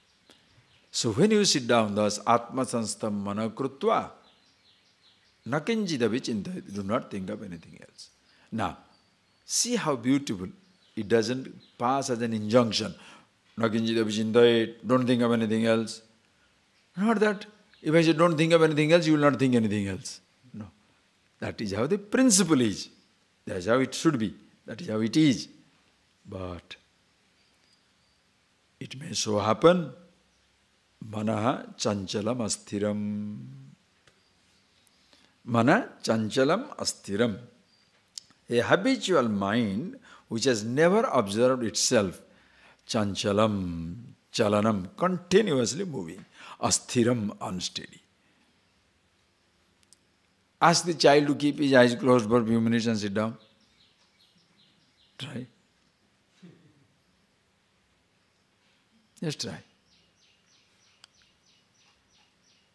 So when you sit down, thus atma sanstam mana krutva nakinjita vichintayati, do not think of anything else. Now, see how beautiful. It doesn't pass as an injunction. Nakinjita vichintayati, don't think of anything else. Not that. If I say don't think of anything else, you will not think anything else. No. That is how the principle is. That is how it should be. That is how it is. But it may so happen, manaha chanchalam asthiram. Mana chanchalam asthiram. A habitual mind which has never observed itself, chanchalam, chalanam, continuously moving, asthiram, unsteady. Ask the child to keep his eyes closed for a few minutes and sit down. Try. Just try.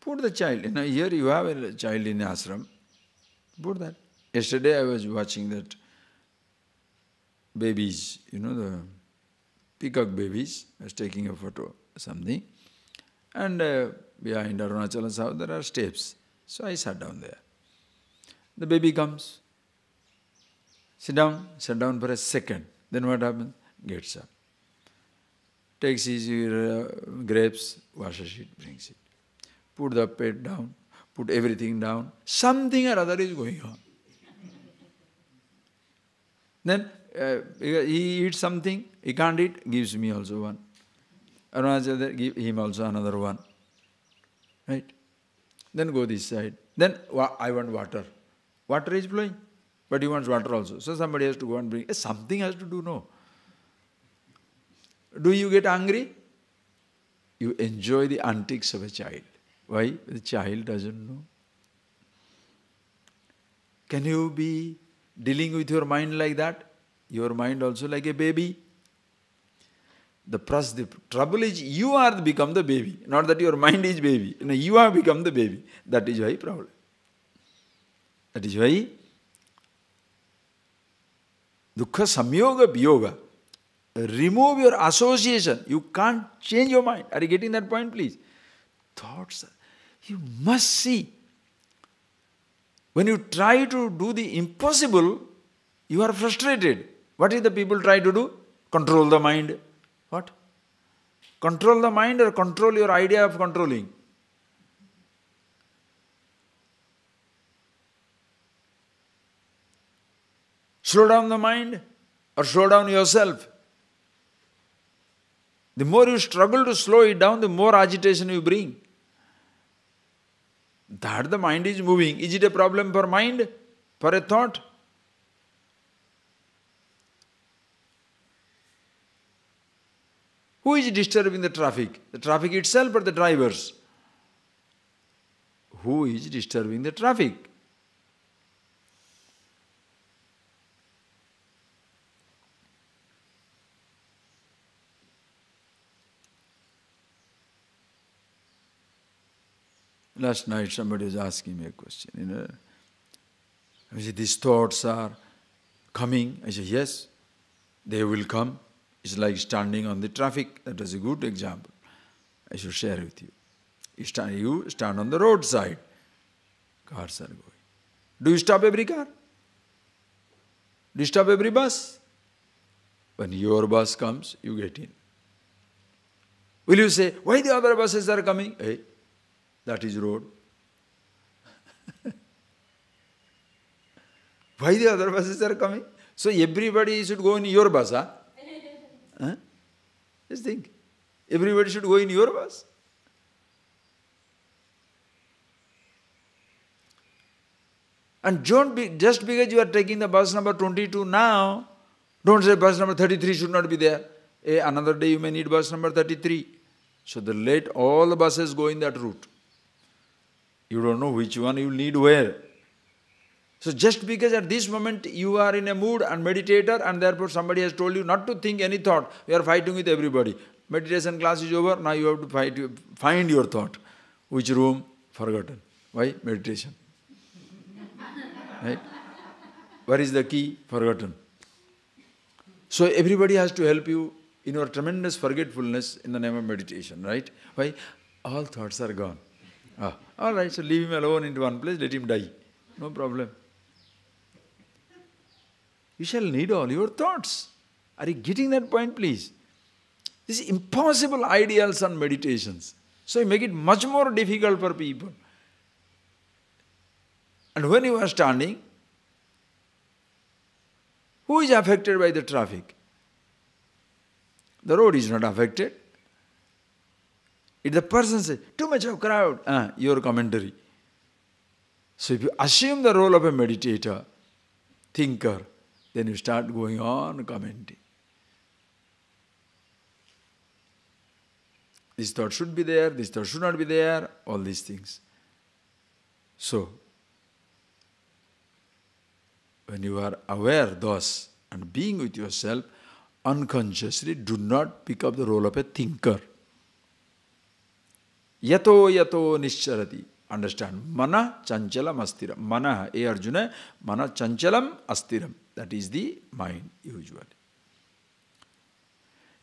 Put the child, here you have a child in ashram, put that. Yesterday I was watching that babies, the peacock babies. I was taking a photo, something. And behind Arunachal's house there are steps. So I sat down there. The baby comes. Sit down for a second. Then what happens? Gets up. Takes his grapes, washes it, brings it. Put the plate down, put everything down. Something or other is going on. Then he eats something, he can't eat, gives me also one. Arunachala, give him also another one. Right? Then go this side. Then I want water. Water is flowing, but he wants water also. So somebody has to go and bring. Something has to do, no. Do you get angry? You enjoy the antics of a child. Why? The child doesn't know. Can you be dealing with your mind like that? Your mind also like a baby? The trouble is you are become the baby. Not that your mind is baby. You have become the baby. That is why problem. That is why dukkha samyoga viyoga. Remove your association. You can't change your mind. Are you getting that point, please? Thoughts. You must see. When you try to do the impossible, you are frustrated. What is the people try to do? Control the mind. What? Control the mind or control your idea of controlling? Slow down the mind or slow down yourself. The more you struggle to slow it down, the more agitation you bring. That the mind is moving. Is it a problem for mind? For a thought? Who is disturbing the traffic? The traffic itself or the drivers? Who is disturbing the traffic? Last night somebody was asking me a question, I said, these thoughts are coming. I said, yes, they will come. It's like standing on the traffic. That was a good example. I should share with you. You stand on the roadside. Cars are going. Do you stop every car? Do you stop every bus? When your bus comes, you get in. Will you say, why the other buses are coming? Hey, that is road. Why the other buses are coming? So everybody should go in your bus, huh? Huh? Just think. Everybody should go in your bus. And don't be, just because you are taking the bus number 22 now, don't say bus number 33 should not be there. Another day you may need bus number 33. So let all the buses go in that route. You don't know which one you need where. So just because at this moment you are in a mood and meditator and therefore somebody has told you not to think any thought, you are fighting with everybody. Meditation class is over, now you have to find your thought. Which room? Forgotten. Why? Meditation. Right? Where is the key? Forgotten. So everybody has to help you in your tremendous forgetfulness in the name of meditation, right? Why? All thoughts are gone. All right, so leave him alone into one place, let him die. No problem. You shall need all your thoughts. Are you getting that point, please? These impossible ideals on meditations. So you make it much more difficult for people. And when you are standing, who is affected by the traffic? The road is not affected. If the person says, too much of crowd, your commentary. So if you assume the role of a meditator, thinker, then you start going on commenting. This thought should be there, this thought should not be there, all these things. So, when you are aware thus and being with yourself, unconsciously do not pick up the role of a thinker. Yato yato nischarati. Understand? Mana chanchalam astiram. Mana, Arjuna, mana chanchalam astiram. That is the mind usually.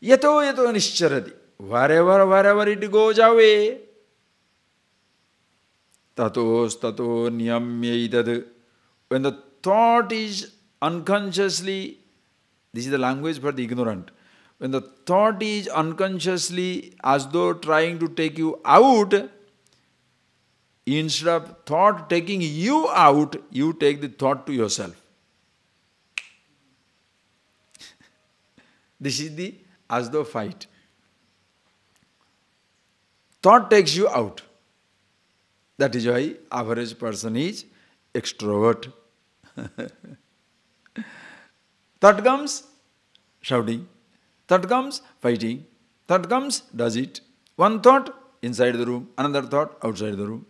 Yato yato nischarati. Wherever it goes away. Tatos tato niyamyaitad. When the thought is unconsciously, this is the language for the ignorant. When the thought is unconsciously as though trying to take you out, instead of thought taking you out, you take the thought to yourself. This is the as though fight. Thought takes you out. That is why average person is extrovert. Thought comes, shouting. Thought comes, fighting. Thought comes, does it. One thought, inside the room. Another thought, outside the room.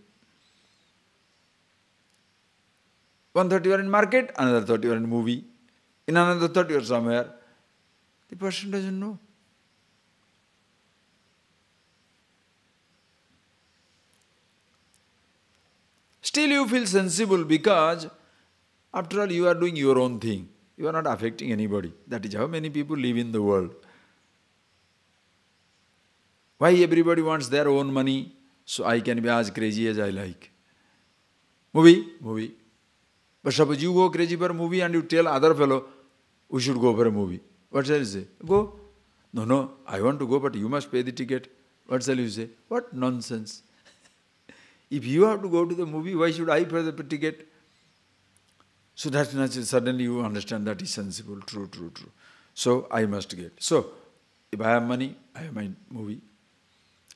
One thought you are in market, another thought you are in movie. In another thought you are somewhere. The person doesn't know. Still you feel sensible because after all you are doing your own thing. You are not affecting anybody. That is how many people live in the world. Why everybody wants their own money, so I can be as crazy as I like. Movie. But suppose you go crazy for a movie and you tell other fellow, we should go for a movie. What shall you say? Go. No, I want to go, but you must pay the ticket. What shall you say? What nonsense. If you have to go to the movie, why should I pay the ticket? So that's natural. Suddenly you understand that is sensible, true. So I must get. So if I have money, I have my movie.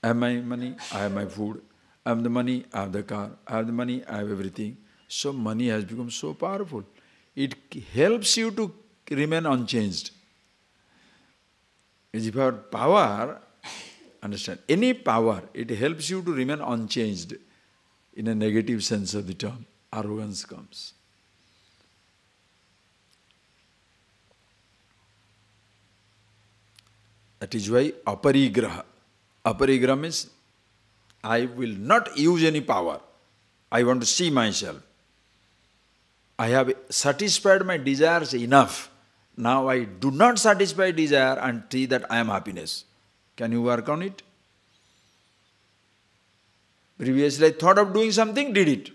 I have my money, I have my food. I have the money, I have the car. I have the money, I have everything. So money has become so powerful. It helps you to remain unchanged. If you have power, Understand? Any power, it helps you to remain unchanged in a negative sense of the term. Arrogance comes. That is why aparigraha. Aparigraha means I will not use any power. I want to see myself. I have satisfied my desires enough. Now I do not satisfy desire and see that I am happiness. Can you work on it? Previously I thought of doing something, did it.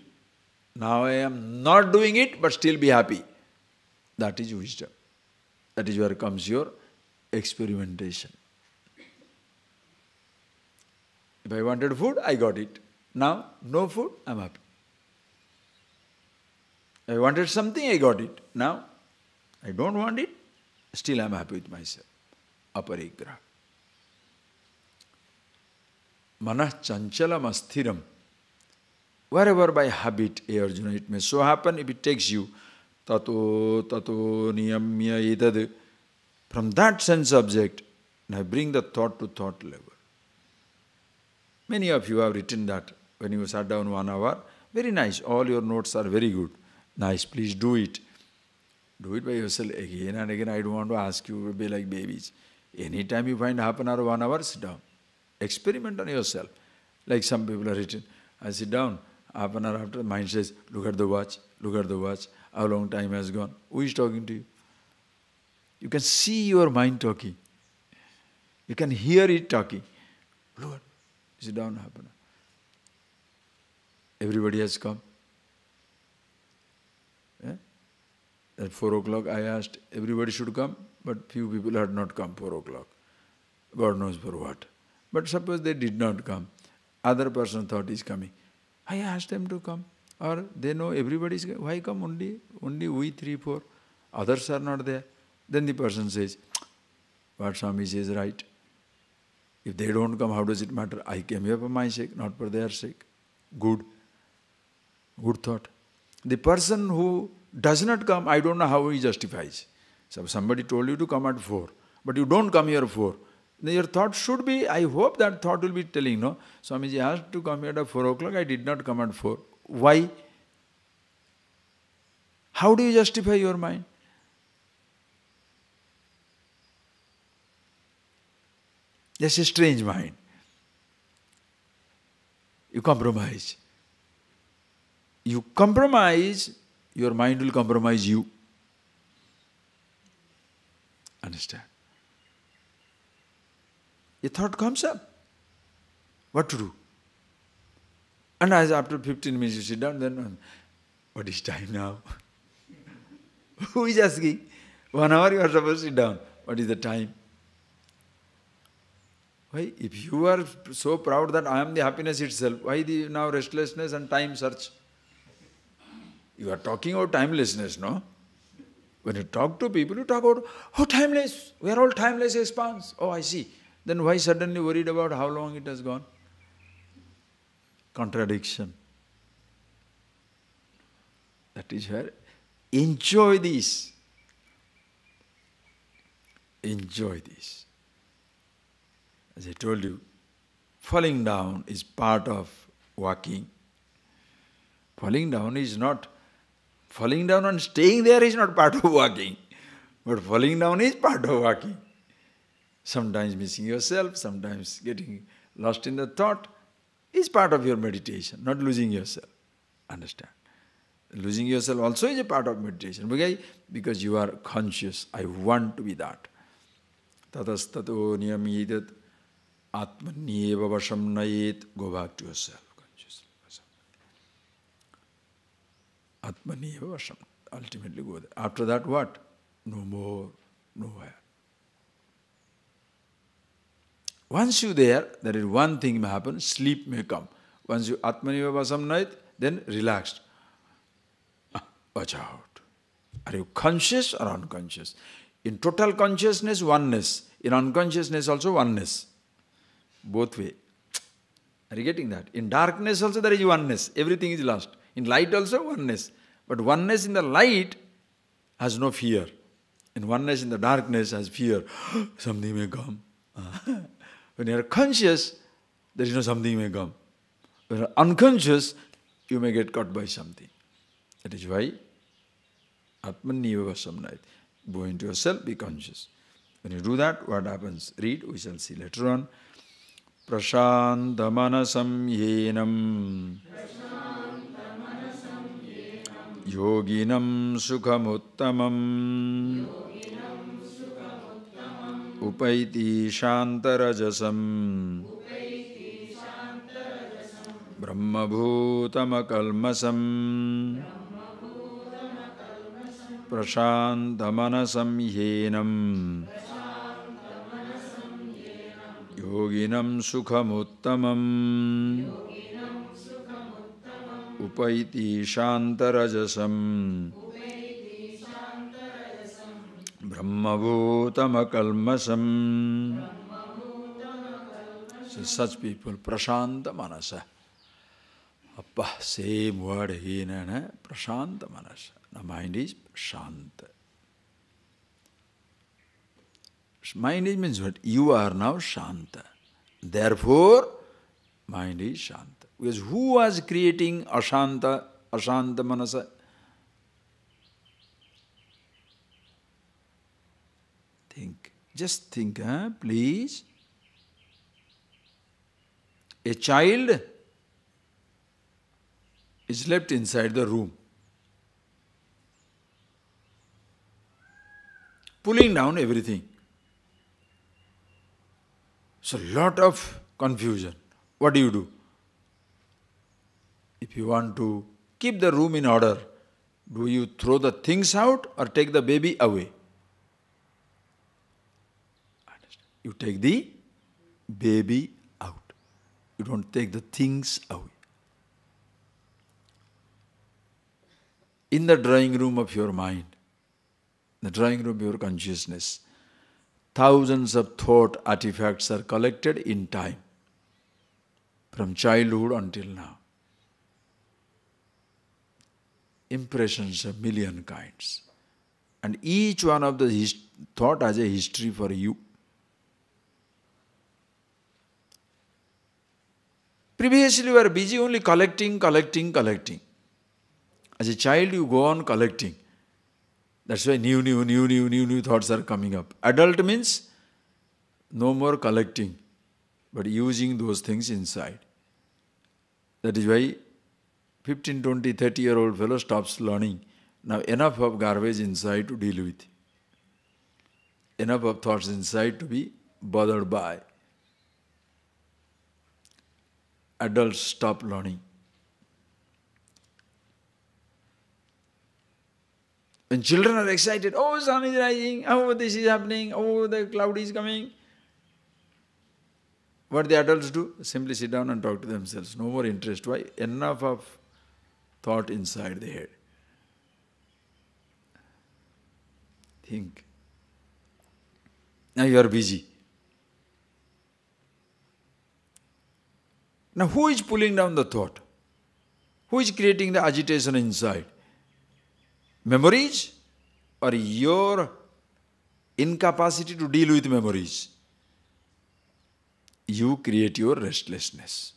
Now I am not doing it, but still be happy. That is wisdom. That is where comes your experimentation. If I wanted food, I got it. Now, no food, I am happy. I wanted something, I got it. Now, I don't want it, still I am happy with myself. Aparigraha. Manah chanchalam asthiram. Wherever by habit, Arjuna, it may so happen, if it takes you, tato niyamya etad, from that sense object, now bring the thought to thought level. Many of you have written that when you sat down 1 hour, very nice, all your notes are very good. Nice, please do it. Do it by yourself again and again. I don't want to ask you to be like babies. Anytime you find half an hour, 1 hour, sit down. Experiment on yourself. Like some people are written, I sit down, half an hour after, the mind says, look at the watch, how long time has gone. Who is talking to you? You can see your mind talking. You can hear it talking. Look, sit down, half an hour. Everybody has come. At 4 o'clock I asked, everybody should come, but few people had not come 4 o'clock. God knows for what. But suppose they did not come. Other person thought is coming. I asked them to come. Or they know everybody is coming. Why come only we 3, 4? Others are not there. Then the person says, what Swami says right. If they don't come, how does it matter? I came here for my sake, not for their sake. Good. Good thought. The person who does not come, I don't know how he justifies. So somebody told you to come at 4, but you don't come here at 4. Then your thought should be, I hope that thought will be telling, no, Swamiji asked to come here at 4 o'clock, I did not come at 4. Why? How do you justify your mind? That's a strange mind. You compromise. You compromise, your mind will compromise you. Understand? A thought comes up. What to do? And as after 15 minutes you sit down, then what is time now? Who is asking? 1 hour you are supposed to sit down. What is the time? Why? If you are so proud that I am the happiness itself, why the now restlessness and time search? You are talking about timelessness, no? When you talk to people, you talk about, oh, timeless. We are all timeless expanse. Oh, I see. Then why suddenly worried about how long it has gone? Contradiction. That is where, enjoy this. Enjoy this. As I told you, falling down is part of walking. Falling down is not, falling down and staying there is not part of walking. But falling down is part of walking. Sometimes missing yourself, sometimes getting lost in the thought is part of your meditation, not losing yourself. Understand? Losing yourself also is a part of meditation. Because you are conscious, I want to be that. Tatastato niyamidat atmanyeva vasham nayet. Go back to yourself. Atmanyeva vasham. Ultimately go there. After that what? No more, nowhere. Once you there is one thing may happen, sleep may come. Once you atmanyeva vasham nayet, then relaxed. Watch out. Are you conscious or unconscious? In total consciousness, oneness. In unconsciousness also oneness. Both way. Are you getting that? In darkness also there is oneness. Everything is lost. In light also oneness. But oneness in the light has no fear. And oneness in the darkness has fear. Something may come. When you are conscious, there is no something may come. When you are unconscious, you may get caught by something. That is why Atmaniva Vasamnait. Go into yourself, be conscious. When you do that, what happens? Read, we shall see later on. Prashantamanasam yenam yoginam sukhamuttamam upaiti shantarajasam brahmabhutamakalmasam prashantamanasam yenam yoginam sukhamuttamam upaiti shantarajasam brahmabhutamakalmasam. So such people, prashanta manasa. Appa, same word again, prashanta manasa. The mind is shanta. Mind is means what? You are now shanta. Therefore, mind is shanta. Because who was creating ashanta manasa? Think. Just think, please. A child is left inside the room, pulling down everything. So, lot of confusion. What do? If you want to keep the room in order, do you throw the things out or take the baby away? You take the baby out. You don't take the things away. In the drawing room of your mind, the drawing room of your consciousness, thousands of thought artifacts are collected in time, from childhood until now. Impressions of million kinds. And each one of the thought has a history for you. Previously you were busy only collecting. As a child you go on collecting. That's why new thoughts are coming up. Adult means no more collecting, but using those things inside. That is why 15, 20, 30-year-old fellow stops learning. Now enough of garbage inside to deal with. Enough of thoughts inside to be bothered by. Adults stop learning. When children are excited, oh, sun is rising, oh, this is happening, oh, the cloud is coming. What the adults do? Simply sit down and talk to themselves. No more interest. Why? Enough of thought inside the head. Think. Now you are busy. Now who is pulling down the thought? Who is creating the agitation inside? Memories or your incapacity to deal with memories? You create your restlessness.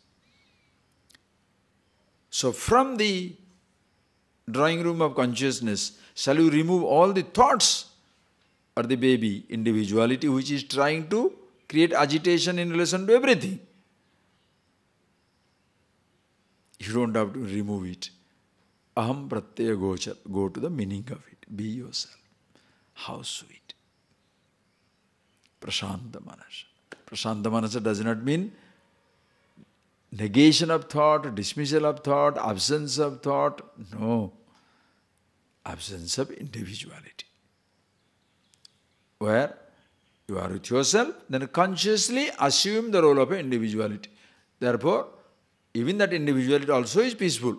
So from the drawing room of consciousness, shall you remove all the thoughts or the baby individuality which is trying to create agitation in relation to everything? You don't have to remove it. Aham pratyaya gochar. Go to the meaning of it. Be yourself. How sweet. Prashanta manasa. Prashanta manasa does not mean negation of thought, dismissal of thought, absence of thought. No. Absence of individuality. Where you are with yourself, then consciously assume the role of an individuality. Therefore, even that individuality also is peaceful.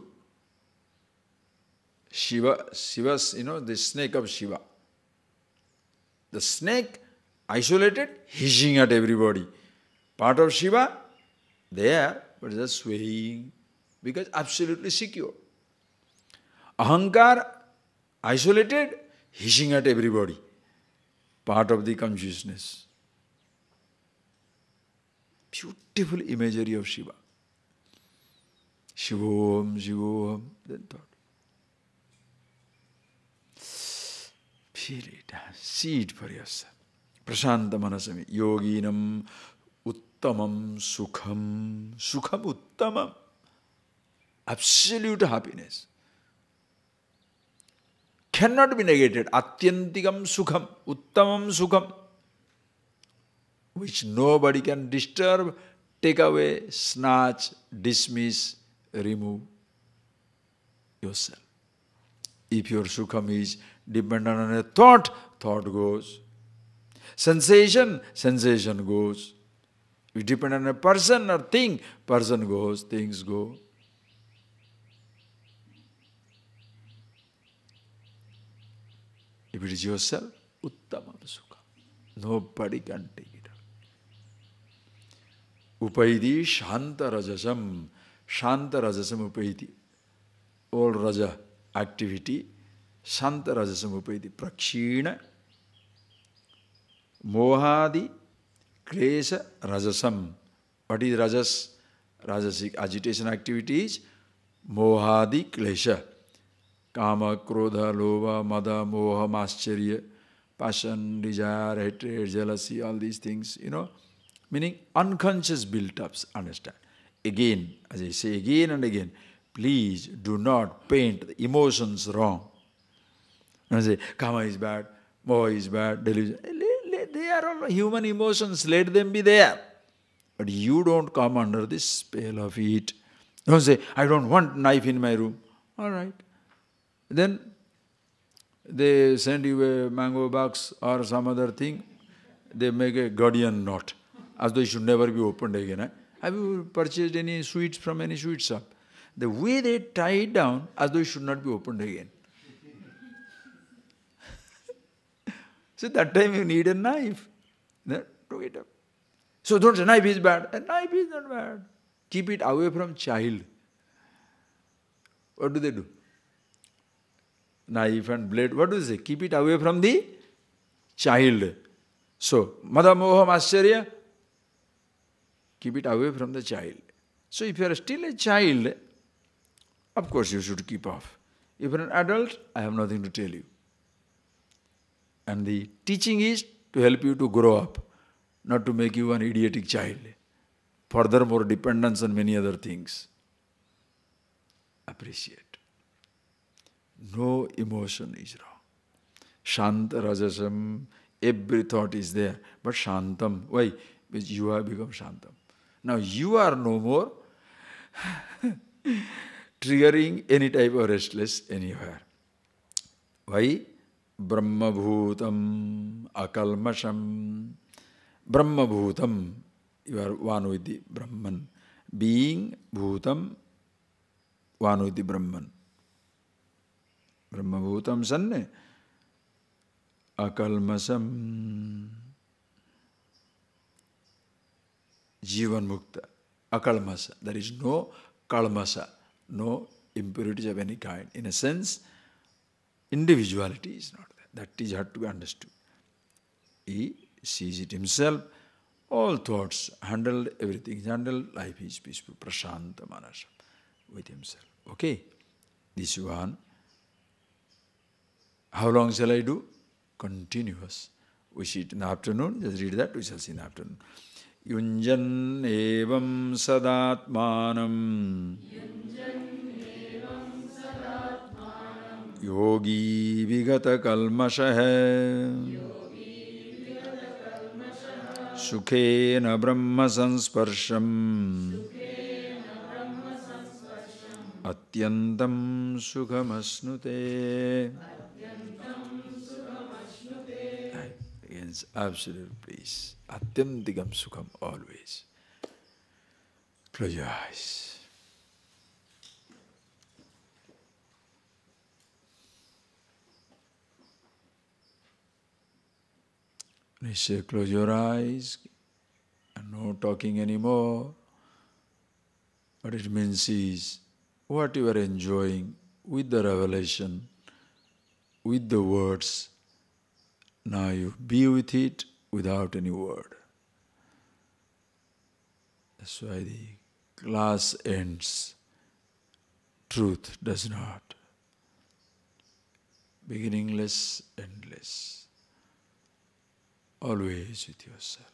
Shiva's, the snake of Shiva. The snake, isolated, hissing at everybody. Part of Shiva, there, but just swaying, because absolutely secure. Ahankar, isolated, hissing at everybody. Part of the consciousness. Beautiful imagery of Shiva. Shivoham, Shivoham, then thought. Feel it, see it for yourself. Prashanta manasami, yoginam uttamam sukham, sukham uttamam. Absolute happiness. Cannot be negated. Atyantikam sukham, uttamam sukham. Which nobody can disturb, take away, snatch, dismiss, remove yourself. If your sukham is dependent on a thought, thought goes. Sensation, sensation goes. If you depend on a person or thing, person goes, things go. If it is yourself, uttamam sukha. Nobody can take it out. Upaidi shanta rajasam. Shanta rajasam upaidi. All raja activity. Shanta rajasam upaidi. Prakshina. Mohadi. Klesha rajasam. What is rajas? Rajasic agitation activities. Mohadi klesha. Kama, Krodha, Lova, Mada, Moha, Mascharya, passion, desire, hatred, jealousy, all these things, meaning unconscious built-ups, understand. Again, as I say again and again, please do not paint the emotions wrong. I say, Kama is bad, Moha is bad, delusion. They are all human emotions, let them be there. But you don't come under this spell of it. Don't say, I don't want knife in my room. All right. Then they send you a mango box or some other thing, they make a guardian knot, as though it should never be opened again. Eh? Have you purchased any sweets from any sweet shop? The way they tie it down, as though it should not be opened again. So that time you need a knife. Then took it up. So don't say knife is bad. A knife is not bad. Keep it away from child. What do? Knife and blade, what do they say? Keep it away from the child. So, Mada Moha Mascharya, keep it away from the child. So, if you are still a child, of course you should keep off. If you are an adult, I have nothing to tell you. And the teaching is to help you to grow up, not to make you an idiotic child. Furthermore, dependence on many other things. Appreciate. No emotion is wrong. Shanta rajasam, every thought is there. But shantam, why? Because you have become shantam. Now you are no more triggering any type of restless anywhere. Why? Brahma bhutam akalmasham. Brahma bhutam, you are one with the Brahman. Being bhutam, one with the Brahman. Brahma bhutam sanne akalmasam jivan mukta. Akalmasa. There is no kalmasa, no impurities of any kind. In a sense, individuality is not there. That is hard to be understood. He sees it himself, all thoughts, handled everything, handled, life is peaceful, prashanta manasam, with himself. Okay? This one. How long shall I do? Continuous. We see it in the afternoon, just read that, we shall see in the afternoon. Yunjan evam sadatmanam yogi vigata kalmashaha sukhena brahma sansparsham atyantam sukhamasnute. Against absolute peace. Atyantikam sukham always. Close your eyes. When I say close your eyes and no talking anymore, what it means is what you are enjoying with the revelation, with the words, now you be with it without any word. That's why the class ends, truth does not. Beginningless, endless. Always with yourself.